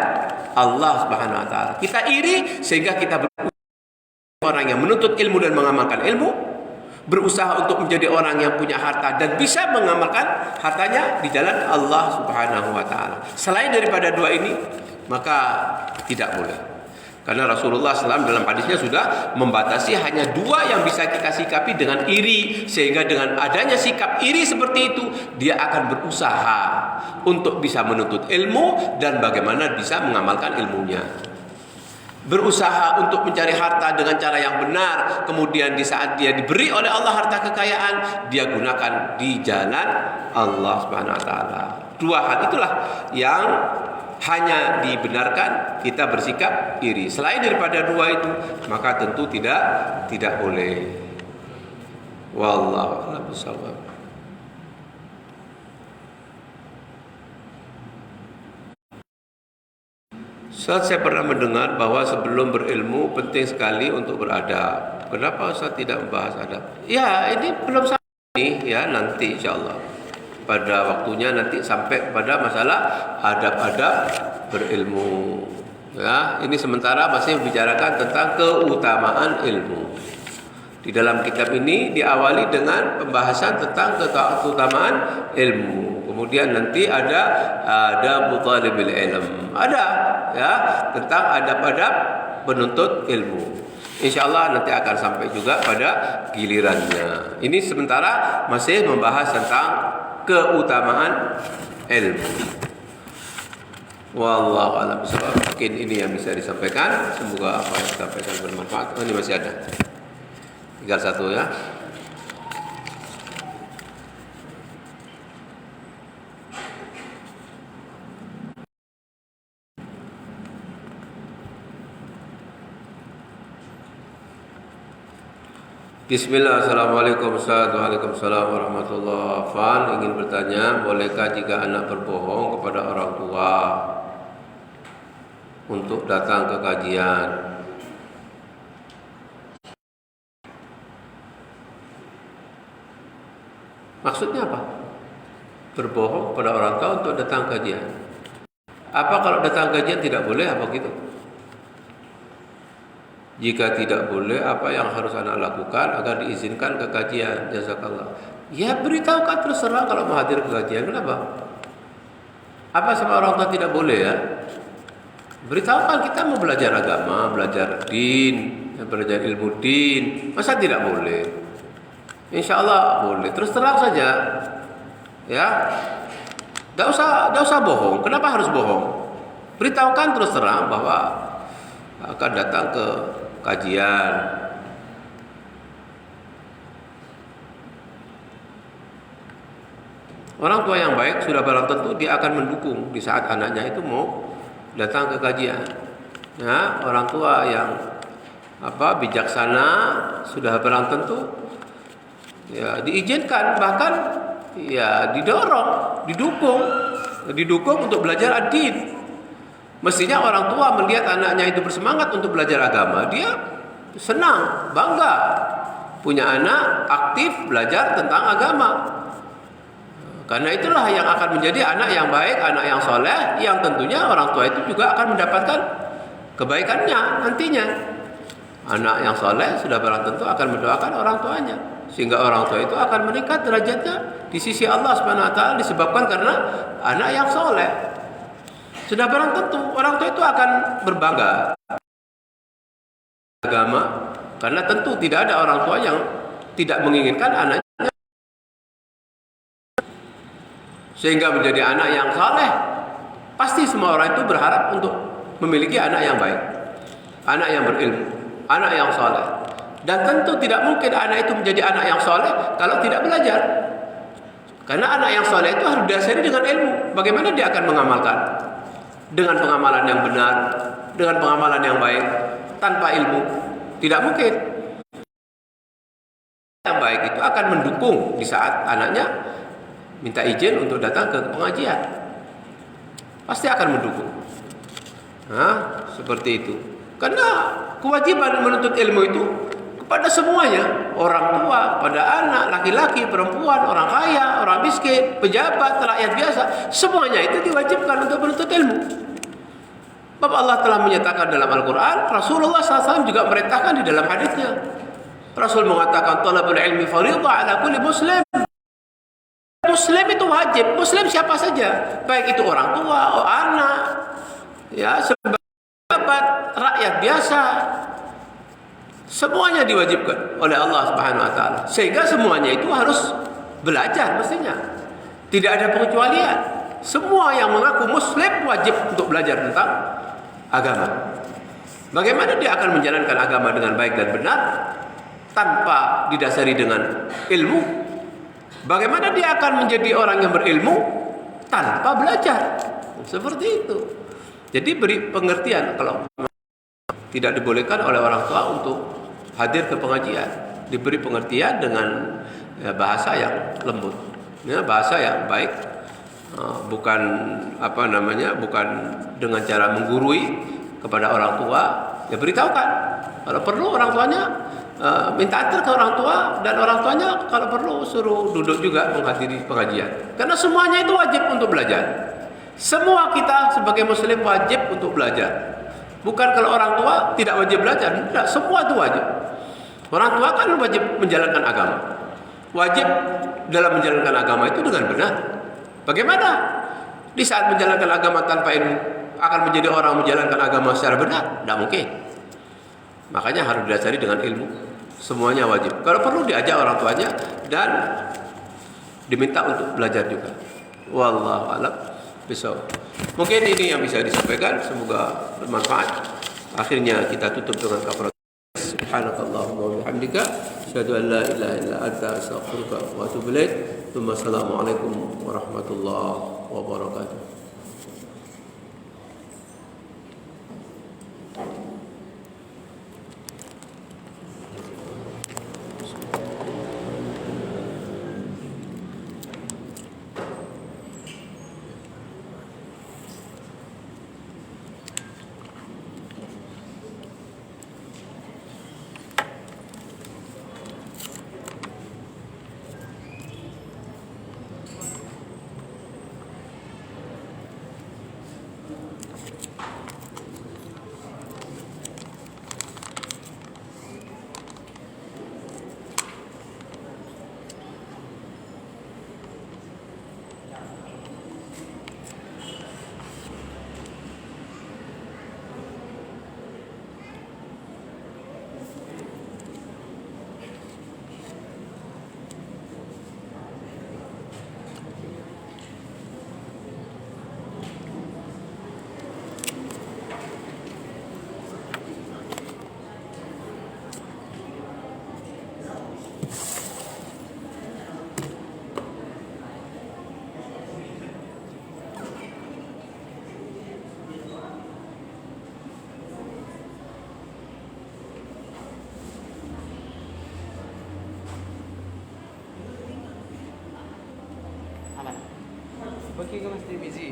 Allah Subhanahu wa taala. Kita iri sehingga kita orang yang menuntut ilmu dan mengamalkan ilmu, berusaha untuk menjadi orang yang punya harta dan bisa mengamalkan hartanya di jalan Allah Subhanahu wa taala. Selain daripada dua ini maka tidak boleh. Karena Rasulullah SAW dalam hadisnya sudah membatasi hanya dua yang bisa kita sikapi dengan iri, sehingga dengan adanya sikap iri seperti itu dia akan berusaha untuk bisa menuntut ilmu dan bagaimana bisa mengamalkan ilmunya. Berusaha untuk mencari harta dengan cara yang benar, kemudian di saat dia diberi oleh Allah harta kekayaan, dia gunakan di jalan Allah Subhanahu wa taala. Dua hal itulah yang hanya dibenarkan kita bersikap iri. Selain daripada dua itu, maka tentu tidak boleh. Wallahu a'lam bishawab. Ustaz, saya pernah mendengar bahwa sebelum berilmu penting sekali untuk beradab. Kenapa Ustaz tidak membahas adab? Ya, ini belum sampai ya, nanti insyaallah. Pada waktunya nanti sampai pada masalah adab-adab berilmu. Ya, ini sementara masih membicarakan tentang keutamaan ilmu. Di dalam kitab ini diawali dengan pembahasan tentang keutamaan ilmu. Kemudian nanti ada adab thalibil ilm. Ada ya tentang adab-adab penuntut ilmu. Insyaallah nanti akan sampai juga pada gilirannya. Ini sementara masih membahas tentang keutamaan ilmu. Wallahu a'lam bishawab. Mungkin ini yang bisa disampaikan. Semoga apa yang disampaikan bermanfaat. Oh, ini masih ada. Tinggal satu ya. Bismillah, Assalamualaikum Ustaz. Waalaikumsalam warahmatullahi. Fan ingin bertanya, bolehkah jika anak berbohong kepada orang tua untuk datang ke kajian? Maksudnya apa? Berbohong kepada orang tua untuk datang ke kajian. Apa kalau datang ke kajian tidak boleh apa gitu? Jika tidak boleh, apa yang harus anak lakukan agar diizinkan ke kajian? Jazakallah. Ya beritahukan terus terang kalau mau hadir ke kajian. Kenapa? Apa sama orang tua tidak boleh ya? Beritahukan kita mau belajar agama, belajar din, belajar ilmu din. Masa tidak boleh? Insya Allah boleh. Terus terang saja. Ya. Tidak usah bohong. Kenapa harus bohong? Beritahukan terus terang bahwa akan datang ke kajian. Orang tua yang baik sudah barang tentu dia akan mendukung di saat anaknya itu mau datang ke kajian. Ya, orang tua yang bijaksana sudah barang tentu ya diizinkan, bahkan ya didorong, didukung untuk belajar ad-din. Mestinya orang tua melihat anaknya itu bersemangat untuk belajar agama, dia senang, bangga punya anak aktif belajar tentang agama. Karena itulah yang akan menjadi anak yang baik, anak yang soleh, yang tentunya orang tua itu juga akan mendapatkan kebaikannya nantinya. Anak yang soleh sudah barang tentu akan mendoakan orang tuanya, sehingga orang tua itu akan meningkat derajatnya di sisi Allah Subhanahu wa taala disebabkan karena anak yang soleh. Sudah barang tentu orang tua itu akan berbangga agama, karena tentu tidak ada orang tua yang tidak menginginkan anaknya sehingga menjadi anak yang saleh. Pasti semua orang itu berharap untuk memiliki anak yang baik, anak yang berilmu, anak yang saleh. Dan tentu tidak mungkin anak itu menjadi anak yang saleh kalau tidak belajar. Karena anak yang saleh itu harus didasari dengan ilmu. Bagaimana dia akan mengamalkan? Dengan pengamalan yang benar, dengan pengamalan yang baik, tanpa ilmu tidak mungkin. Yang baik itu akan mendukung di saat anaknya minta izin untuk datang ke pengajian, pasti akan mendukung. Seperti itu. Karena kewajiban menuntut ilmu itu kepada semuanya, orang tua, pada anak, laki-laki, perempuan, orang kaya, orang miskin, pejabat, rakyat biasa, semuanya itu diwajibkan untuk menuntut ilmu. Bapak Allah telah menyatakan dalam Al-Quran, Rasulullah SAW juga merintahkan di dalam hadisnya. Rasul mengatakan, talabul ilmi fardhun ala kulli muslim. Muslim itu wajib. Muslim siapa saja, baik itu orang tua, anak, ya, sahabat, rakyat biasa, semuanya diwajibkan oleh Allah Subhanahu wa taala. Sehingga semuanya itu harus belajar mestinya. Tidak ada pengecualian. Semua yang mengaku muslim wajib untuk belajar tentang agama. Bagaimana dia akan menjalankan agama dengan baik dan benar tanpa didasari dengan ilmu? Bagaimana dia akan menjadi orang yang berilmu tanpa belajar? Seperti itu. Jadi beri pengertian kalau tidak dibolehkan oleh orang tua untuk hadir ke pengajian. Diberi pengertian dengan bahasa yang lembut, bahasa yang baik, bukan bukan dengan cara menggurui kepada orang tua. Ya beritahukan. Kalau perlu orang tuanya minta antar ke orang tua, dan orang tuanya kalau perlu suruh duduk juga menghadiri pengajian. Karena semuanya itu wajib untuk belajar. Semua kita sebagai muslim wajib untuk belajar. Bukan kalau orang tua tidak wajib belajar. Tidak, semua itu wajib. Orang tua kan wajib menjalankan agama. Wajib dalam menjalankan agama itu dengan benar. Bagaimana di saat menjalankan agama tanpa ilmu akan menjadi orang menjalankan agama secara benar? Tidak mungkin. Makanya harus didasari dengan ilmu. Semuanya wajib. Kalau perlu diajak orang tuanya dan diminta untuk belajar juga. Wallahu a'lam bishawab. Mungkin ini yang bisa disampaikan, semoga bermanfaat. Akhirnya kita tutup dengan kafaratul. Subhanakallahumma wa bihamdika asyhadu an la ilaha illa anta astaghfiruka wa atubu ilaik. Wassalamualaikum warahmatullahi wabarakatuh. Aman. Pergi ke Masjid Mizi.